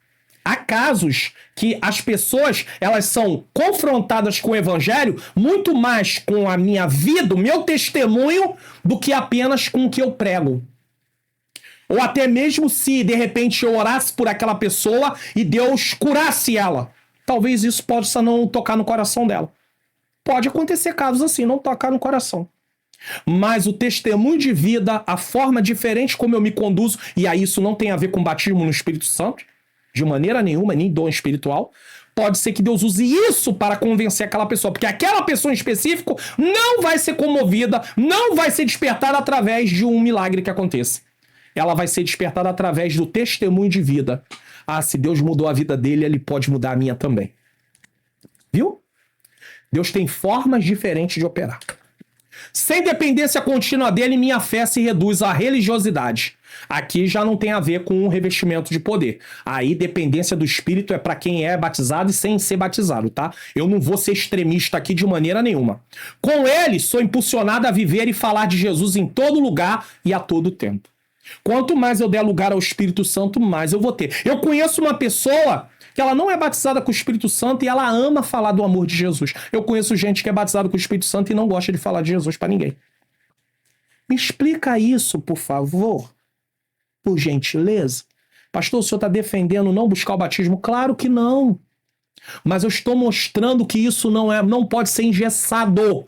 A: que as pessoas elas são confrontadas com o evangelho muito mais com a minha vida, o meu testemunho, do que apenas com o que eu prego. Ou até mesmo se, de repente, eu orasse por aquela pessoa e Deus curasse ela. Talvez isso possa não tocar no coração dela. Pode acontecer casos assim, não tocar no coração. Mas o testemunho de vida, a forma diferente como eu me conduzo, e aí isso não tem a ver com batismo no Espírito Santo, de maneira nenhuma, nem dom espiritual, pode ser que Deus use isso para convencer aquela pessoa, porque aquela pessoa em específico não vai ser comovida, não vai ser despertada através de um milagre que aconteça. Ela vai ser despertada através do testemunho de vida. Ah, se Deus mudou a vida dele, ele pode mudar a minha também. Viu? Deus tem formas diferentes de operar. Sem dependência contínua dele, minha fé se reduz à religiosidade. Aqui já não tem a ver com um revestimento de poder. Aí dependência do Espírito é para quem é batizado e sem ser batizado, tá? Eu não vou ser extremista aqui de maneira nenhuma. Com ele, sou impulsionado a viver e falar de Jesus em todo lugar e a todo tempo. Quanto mais eu der lugar ao Espírito Santo, mais eu vou ter. Eu conheço uma pessoa que ela não é batizada com o Espírito Santo e ela ama falar do amor de Jesus. Eu conheço gente que é batizada com o Espírito Santo e não gosta de falar de Jesus para ninguém. Me explica isso, por favor. Por gentileza. Pastor, o senhor está defendendo não buscar o batismo? Claro que não. Mas eu estou mostrando que isso não pode ser engessado.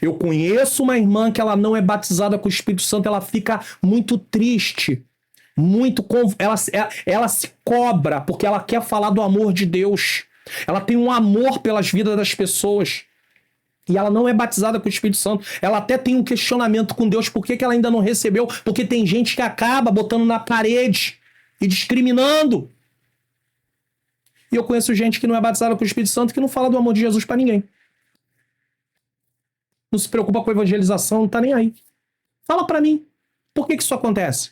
A: Eu conheço uma irmã que ela não é batizada com o Espírito Santo, ela fica muito triste. Ela se cobra porque ela quer falar do amor de Deus. Ela tem um amor pelas vidas das pessoas. E ela não é batizada com o Espírito Santo. Ela até tem um questionamento com Deus. Por que ela ainda não recebeu? Porque tem gente que acaba botando na parede e discriminando. E eu conheço gente que não é batizada com o Espírito Santo que não fala do amor de Jesus para ninguém. Não se preocupa com a evangelização, não tá nem aí. Fala para mim. Por que isso acontece?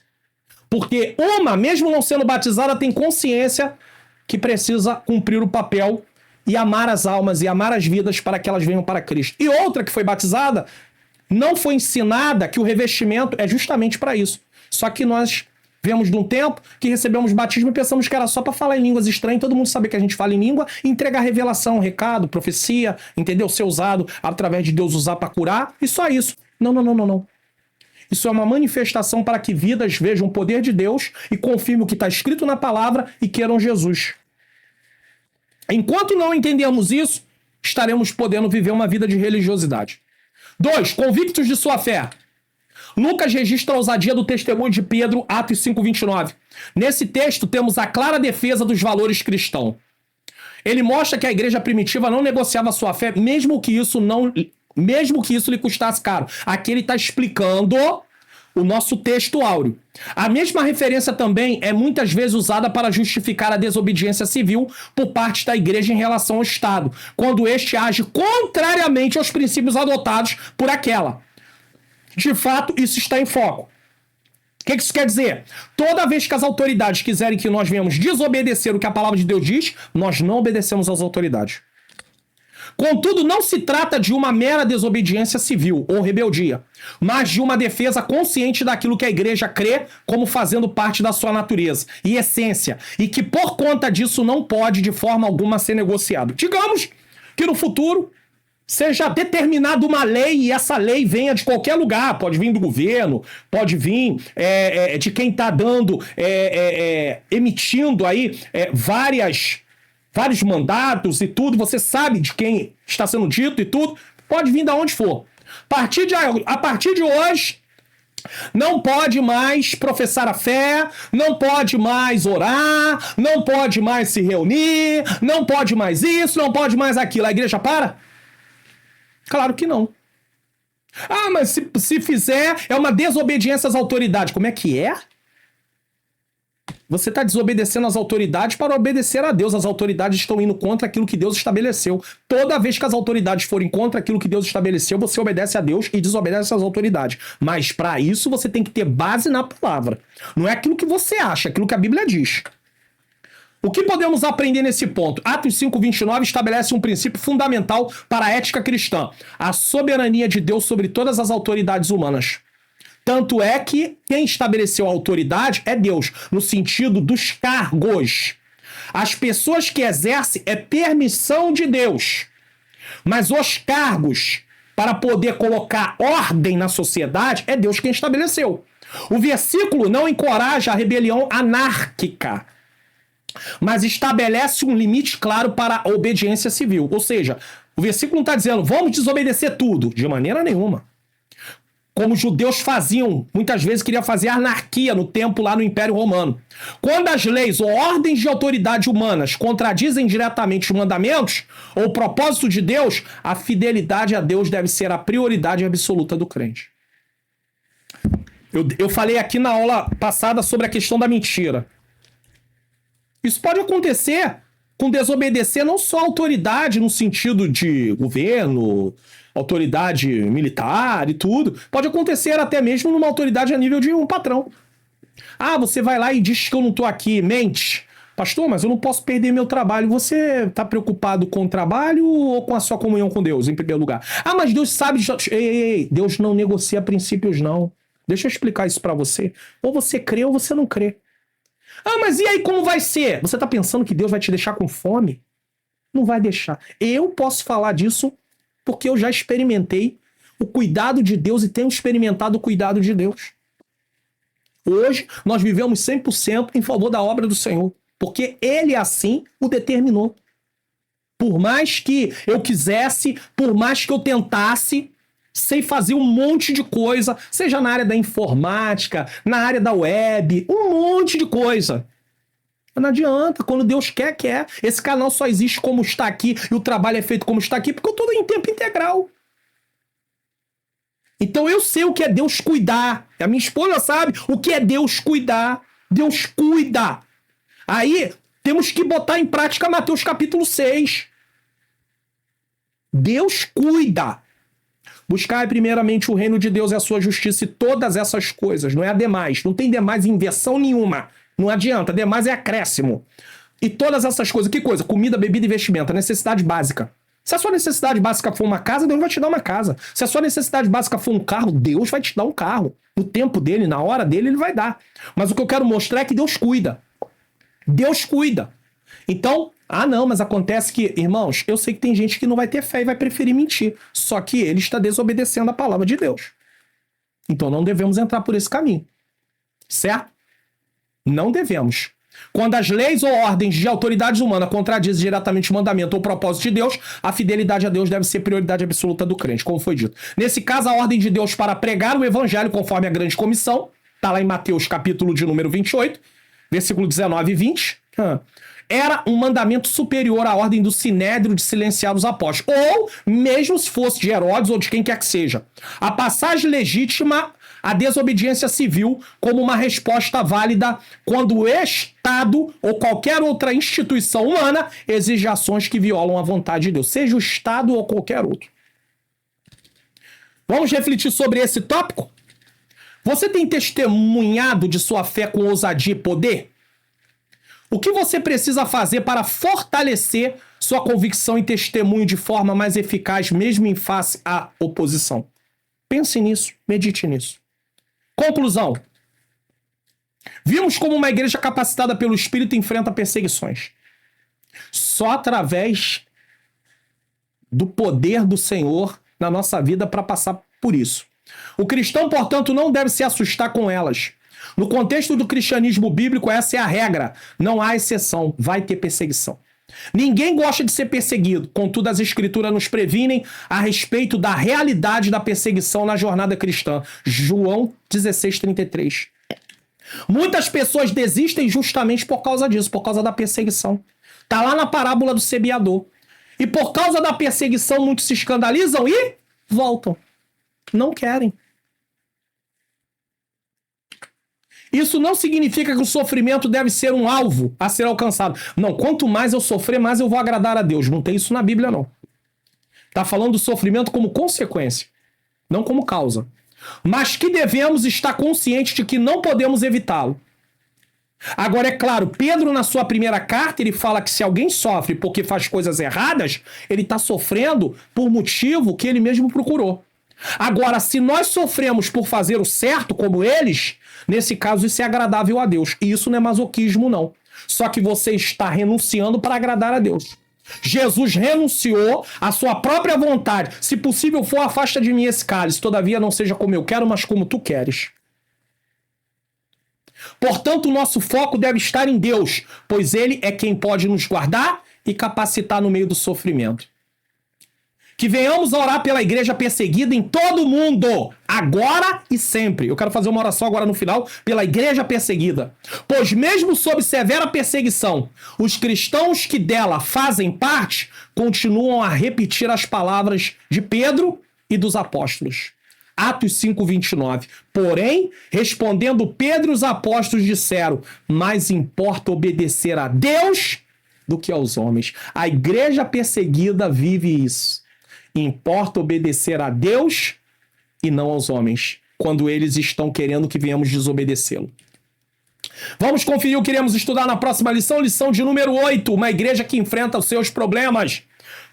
A: Porque uma, mesmo não sendo batizada, tem consciência que precisa cumprir o papel e amar as almas e amar as vidas para que elas venham para Cristo. E outra que foi batizada, não foi ensinada que o revestimento é justamente para isso. Só que nós vemos de um tempo que recebemos batismo e pensamos que era só para falar em línguas estranhas, todo mundo saber que a gente fala em língua e entregar revelação, recado, profecia, entendeu? Ser usado através de Deus usar para curar e só isso. Não. Isso é uma manifestação para que vidas vejam o poder de Deus e confirmem o que está escrito na palavra e queiram Jesus. Enquanto não entendermos isso, estaremos podendo viver uma vida de religiosidade. 2. Convictos de sua fé. Lucas registra a ousadia do testemunho de Pedro, Atos 5:29. Nesse texto temos a clara defesa dos valores cristãos. Ele mostra que a igreja primitiva não negociava sua fé, mesmo que isso lhe custasse caro. Aqui ele está explicando o nosso texto áureo. A mesma referência também é muitas vezes usada para justificar a desobediência civil por parte da igreja em relação ao Estado, quando este age contrariamente aos princípios adotados por aquela. De fato, isso está em foco. O que isso quer dizer? Toda vez que as autoridades quiserem que nós venhamos desobedecer o que a palavra de Deus diz, nós não obedecemos às autoridades. Contudo, não se trata de uma mera desobediência civil ou rebeldia, mas de uma defesa consciente daquilo que a igreja crê como fazendo parte da sua natureza e essência, e que por conta disso não pode de forma alguma ser negociado. Digamos que no futuro seja determinada uma lei e essa lei venha de qualquer lugar, pode vir do governo, pode vir de quem está emitindo aí vários mandatos e tudo, você sabe de quem está sendo dito e tudo, pode vir de onde for. A partir de hoje, não pode mais professar a fé, não pode mais orar, não pode mais se reunir, não pode mais isso, não pode mais aquilo. A igreja para? Claro que não. Ah, mas se fizer, é uma desobediência às autoridades. Como é que é? Você está desobedecendo às autoridades para obedecer a Deus. As autoridades estão indo contra aquilo que Deus estabeleceu. Toda vez que as autoridades forem contra aquilo que Deus estabeleceu, você obedece a Deus e desobedece às autoridades. Mas para isso você tem que ter base na palavra. Não é aquilo que você acha, é aquilo que a Bíblia diz. O que podemos aprender nesse ponto? Atos 5:29 estabelece um princípio fundamental para a ética cristã: a soberania de Deus sobre todas as autoridades humanas. Tanto é que quem estabeleceu a autoridade é Deus, no sentido dos cargos. As pessoas que exercem é permissão de Deus. Mas os cargos, para poder colocar ordem na sociedade, é Deus quem estabeleceu. O versículo não encoraja a rebelião anárquica, mas estabelece um limite claro para a obediência civil. Ou seja, o versículo não está dizendo, vamos desobedecer tudo. De maneira nenhuma. Como os judeus faziam, muitas vezes queriam fazer anarquia no tempo lá no Império Romano. Quando as leis ou ordens de autoridade humanas contradizem diretamente os mandamentos ou o propósito de Deus, a fidelidade a Deus deve ser a prioridade absoluta do crente. Eu falei aqui na aula passada sobre a questão da mentira. Isso pode acontecer com desobedecer não só a autoridade no sentido de governo, autoridade militar e tudo. Pode acontecer até mesmo numa autoridade a nível de um patrão. Ah, você vai lá e diz que eu não tô aqui, mente. Pastor, mas eu não posso perder meu trabalho. Você tá preocupado com o trabalho ou com a sua comunhão com Deus, em primeiro lugar? Ah, mas Deus sabe... Ei, Deus não negocia princípios, não. Deixa eu explicar isso pra você. Ou você crê ou você não crê. Ah, mas e aí como vai ser? Você tá pensando que Deus vai te deixar com fome? Não vai deixar. Eu posso falar disso porque eu já experimentei o cuidado de Deus e tenho experimentado o cuidado de Deus. Hoje, nós vivemos 100% em favor da obra do Senhor, porque Ele assim o determinou. Por mais que eu quisesse, por mais que eu tentasse, sei fazer um monte de coisa, seja na área da informática, na área da web, um monte de coisa. Não adianta, quando Deus quer, quer. Esse canal só existe como está aqui e o trabalho é feito como está aqui porque eu estou em tempo integral. Então eu sei o que é Deus cuidar. A minha esposa sabe o que é Deus cuidar. Deus cuida. Aí temos que botar em prática Mateus capítulo 6. Deus cuida. Buscai primeiramente o reino de Deus e a sua justiça e todas essas coisas. Não é a demais. Não tem demais em inversão nenhuma. Não adianta, demais é acréscimo. E todas essas coisas, que coisa? Comida, bebida e vestimenta, necessidade básica. Se a sua necessidade básica for uma casa, Deus vai te dar uma casa. Se a sua necessidade básica for um carro, Deus vai te dar um carro. No tempo dele, na hora dele, ele vai dar. Mas o que eu quero mostrar é que Deus cuida. Deus cuida. Então, não, mas acontece que, irmãos, eu sei que tem gente que não vai ter fé e vai preferir mentir. Só que ele está desobedecendo a palavra de Deus. Então não devemos entrar por esse caminho. Certo? Não devemos. Quando as leis ou ordens de autoridades humanas contradizem diretamente o mandamento ou o propósito de Deus, a fidelidade a Deus deve ser prioridade absoluta do crente, como foi dito. Nesse caso, a ordem de Deus para pregar o evangelho conforme a grande comissão, está lá em Mateus capítulo de número 28, versículo 19 e 20, era um mandamento superior à ordem do sinédrio de silenciar os apóstolos, ou mesmo se fosse de Herodes ou de quem quer que seja. A passagem legítima a desobediência civil como uma resposta válida quando o Estado ou qualquer outra instituição humana exige ações que violam a vontade de Deus, seja o Estado ou qualquer outro. Vamos refletir sobre esse tópico? Você tem testemunhado de sua fé com ousadia e poder? O que você precisa fazer para fortalecer sua convicção e testemunho de forma mais eficaz, mesmo em face à oposição? Pense nisso, medite nisso. Conclusão. Vimos como uma igreja capacitada pelo Espírito enfrenta perseguições. Só através do poder do Senhor na nossa vida para passar por isso. O cristão, portanto, não deve se assustar com elas. No contexto do cristianismo bíblico, essa é a regra. Não há exceção. Vai ter perseguição. Ninguém gosta de ser perseguido, contudo as escrituras nos previnem a respeito da realidade da perseguição na jornada cristã. João 16:33. Muitas pessoas desistem justamente por causa disso, por causa da perseguição. Está lá na parábola do semeador. E por causa da perseguição muitos se escandalizam e voltam. Não querem. Isso não significa que o sofrimento deve ser um alvo a ser alcançado. Não, quanto mais eu sofrer, mais eu vou agradar a Deus. Não tem isso na Bíblia, não. Está falando do sofrimento como consequência, não como causa. Mas que devemos estar conscientes de que não podemos evitá-lo. Agora, é claro, Pedro, na sua primeira carta, ele fala que se alguém sofre porque faz coisas erradas, ele está sofrendo por motivo que ele mesmo procurou. Agora, se nós sofremos por fazer o certo, como eles, nesse caso isso é agradável a Deus. E isso não é masoquismo, não. Só que você está renunciando para agradar a Deus. Jesus renunciou à sua própria vontade. Se possível for, afasta de mim esse cálice. Todavia não seja como eu quero, mas como tu queres. Portanto, o nosso foco deve estar em Deus, pois Ele é quem pode nos guardar e capacitar no meio do sofrimento. Que venhamos a orar pela igreja perseguida em todo o mundo, agora e sempre. Eu quero fazer uma oração agora no final pela igreja perseguida. Pois mesmo sob severa perseguição, os cristãos que dela fazem parte continuam a repetir as palavras de Pedro e dos apóstolos. Atos 5:29. Porém, respondendo Pedro e os apóstolos disseram: mais importa obedecer a Deus do que aos homens. A igreja perseguida vive isso. Importa obedecer a Deus e não aos homens, quando eles estão querendo que venhamos desobedecê-lo. Vamos conferir o que iremos estudar na próxima lição, lição de número 8, uma igreja que enfrenta os seus problemas.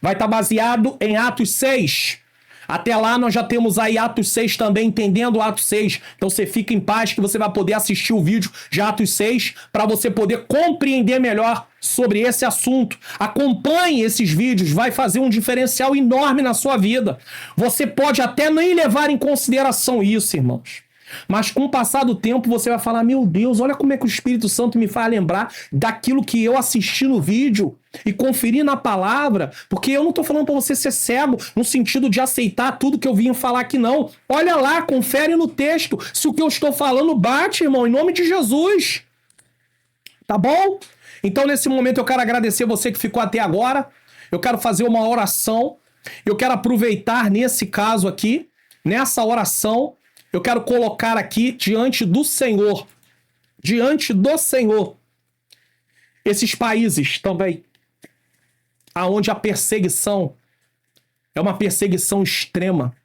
A: Vai estar baseado em Atos 6. Até lá nós já temos aí Atos 6 também, entendendo Atos 6. Então você fica em paz que você vai poder assistir o vídeo de Atos 6 para você poder compreender melhor sobre esse assunto. Acompanhe esses vídeos, vai fazer um diferencial enorme na sua vida. Você pode até nem levar em consideração isso, irmãos. Mas com o passar do tempo você vai falar: meu Deus, olha como é que o Espírito Santo me faz lembrar daquilo que eu assisti no vídeo e conferi na palavra, porque eu não estou falando para você ser cego no sentido de aceitar tudo que eu vim falar aqui, não. Olha lá, confere no texto se o que eu estou falando bate, irmão, em nome de Jesus. Tá bom? Então nesse momento eu quero agradecer você que ficou até agora. Eu quero fazer uma oração. Eu quero aproveitar nesse caso aqui, nessa oração, eu quero colocar aqui diante do Senhor, esses países também, aonde a perseguição é uma perseguição extrema.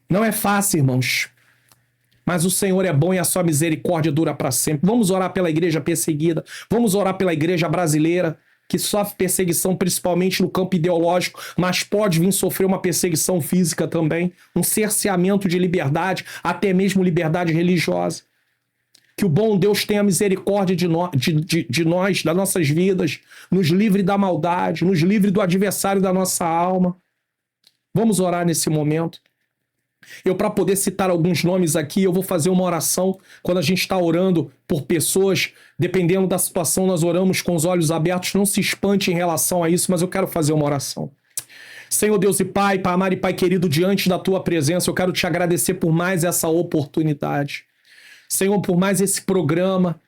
A: Não é fácil, irmãos, mas o Senhor é bom e a sua misericórdia dura para sempre. Vamos orar pela igreja perseguida, vamos orar pela igreja brasileira, que sofre perseguição principalmente no campo ideológico, mas pode vir sofrer uma perseguição física também, um cerceamento de liberdade, até mesmo liberdade religiosa. Que o bom Deus tenha misericórdia de nós, das nossas vidas, nos livre da maldade, nos livre do adversário da nossa alma. Vamos orar nesse momento. Eu, para poder citar alguns nomes aqui, eu vou fazer uma oração. Quando a gente está orando por pessoas, dependendo da situação, nós oramos com os olhos abertos. Não se espante em relação a isso, mas eu quero fazer uma oração. Senhor Deus e Pai, Pai amado e Pai querido, diante da Tua presença, eu quero Te agradecer por mais essa oportunidade. Senhor, por mais esse programa,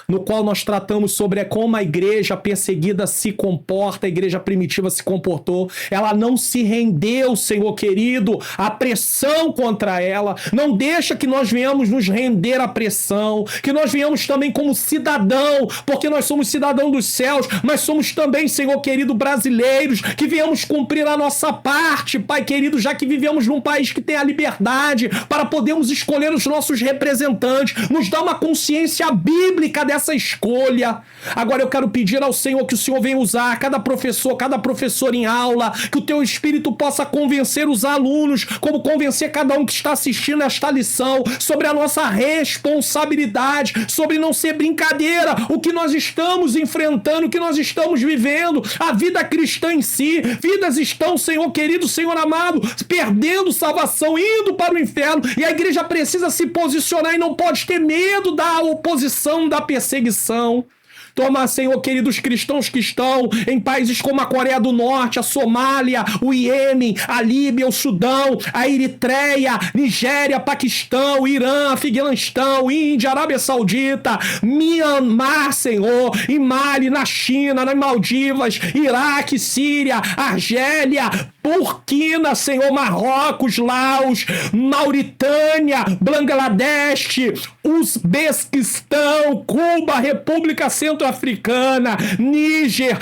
A: no qual nós tratamos sobre como a igreja perseguida se comporta, a igreja primitiva se comportou. Ela não se rendeu, Senhor querido, à pressão contra ela. Não deixa que nós venhamos nos render à pressão, que nós venhamos também como cidadão, porque nós somos cidadão dos céus, mas somos também, Senhor querido, brasileiros, que venhamos cumprir a nossa parte, Pai querido, já que vivemos num país que tem a liberdade para podermos escolher os nossos representantes. Nos dá uma consciência bíblica dessa escolha. Agora eu quero pedir ao Senhor que o Senhor venha usar cada professor em aula, que o Teu Espírito possa convencer os alunos, como convencer cada um que está assistindo esta lição, sobre a nossa responsabilidade, sobre não ser brincadeira, o que nós estamos enfrentando, o que nós estamos vivendo, a vida cristã em si. Vidas estão, Senhor querido, Senhor amado, perdendo salvação, indo para o inferno, e a igreja precisa se posicionar e não pode ter medo da oposição, da perseguição. Toma, Senhor querido, os cristãos que estão em países como a Coreia do Norte, a Somália, o Iêmen, a Líbia, o Sudão, a Eritreia, Nigéria, Paquistão, Irã, Afeganistão, Índia, Arábia Saudita, Myanmar, Senhor, em Mali, na China, nas Maldivas, Iraque, Síria, Argélia, Burkina, Senhor, Marrocos, Laos, Mauritânia, Bangladesh, Uzbequistão, Cuba, República Centro-Africana, Níger,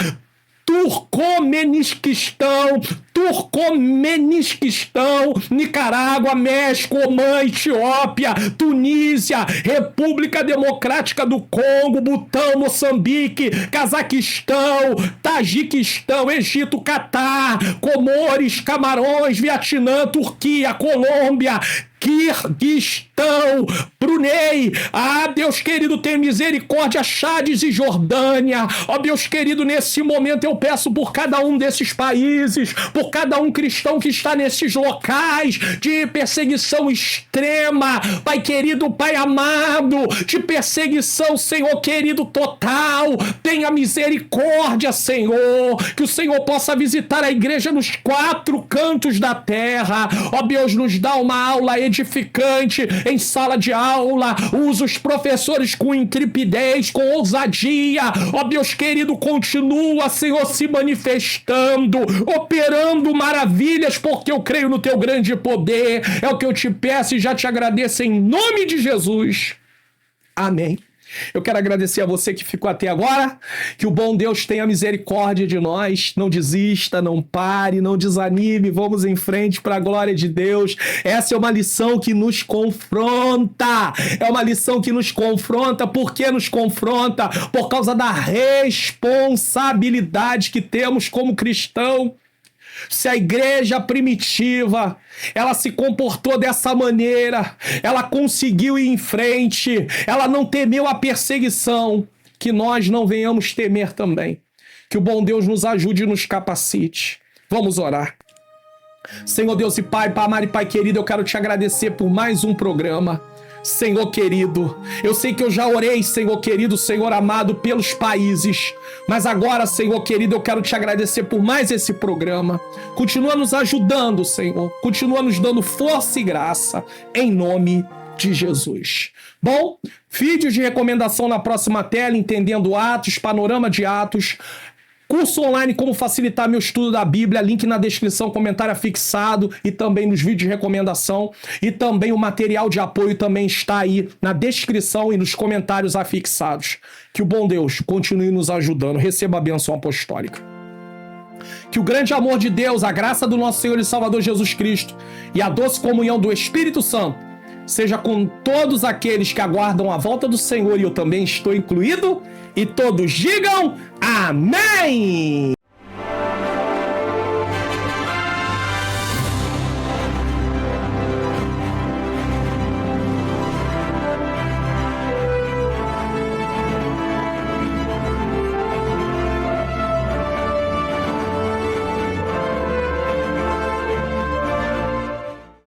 A: Turcomenisquistão, Nicarágua, México, Omã, Etiópia, Tunísia, República Democrática do Congo, Butão, Moçambique, Cazaquistão, Tajiquistão, Egito, Catar, Comores, Camarões, Vietnã, Turquia, Colômbia, Quirguistão, Brunei, Deus querido, tem misericórdia, Chades e Jordânia, Deus querido, nesse momento eu peço por cada um desses países, por cada um cristão que está nesses locais de perseguição extrema, Pai querido, Pai amado, de perseguição, Senhor querido, total, tenha misericórdia, Senhor, que o Senhor possa visitar a igreja nos 4 cantos da terra, Deus, nos dá uma aula edificante em sala de aula, usa os professores com intrepidez, com ousadia, Deus querido, continua, Senhor, se manifestando, operando maravilhas, porque eu creio no teu grande poder, é o que eu te peço e já te agradeço em nome de Jesus, amém. Eu quero agradecer a você que ficou até agora, que o bom Deus tenha misericórdia de nós, não desista, não pare, não desanime, vamos em frente para a glória de Deus. Essa é uma lição que nos confronta, por que nos confronta? Por causa da responsabilidade que temos como cristão. Se a igreja primitiva, ela se comportou dessa maneira, ela conseguiu ir em frente, ela não temeu a perseguição, que nós não venhamos temer também. Que o bom Deus nos ajude e nos capacite. Vamos orar. Senhor Deus e Pai, Pai amado e Pai querido, eu quero te agradecer por mais um programa. Senhor querido, eu sei que eu já orei, Senhor querido, Senhor amado, pelos países, mas agora, Senhor querido, eu quero te agradecer por mais esse programa. Continua nos ajudando, Senhor, continua nos dando força e graça, em nome de Jesus. Bom, vídeos de recomendação na próxima tela, entendendo Atos, panorama de Atos, curso online como facilitar meu estudo da Bíblia, link na descrição, comentário afixado e também nos vídeos de recomendação, e também o material de apoio também está aí na descrição e nos comentários afixados. Que o bom Deus continue nos ajudando, receba a bênção apostólica. Que o grande amor de Deus, a graça do nosso Senhor e Salvador Jesus Cristo e a doce comunhão do Espírito Santo seja com todos aqueles que aguardam a volta do Senhor, e eu também estou incluído, e todos digam amém!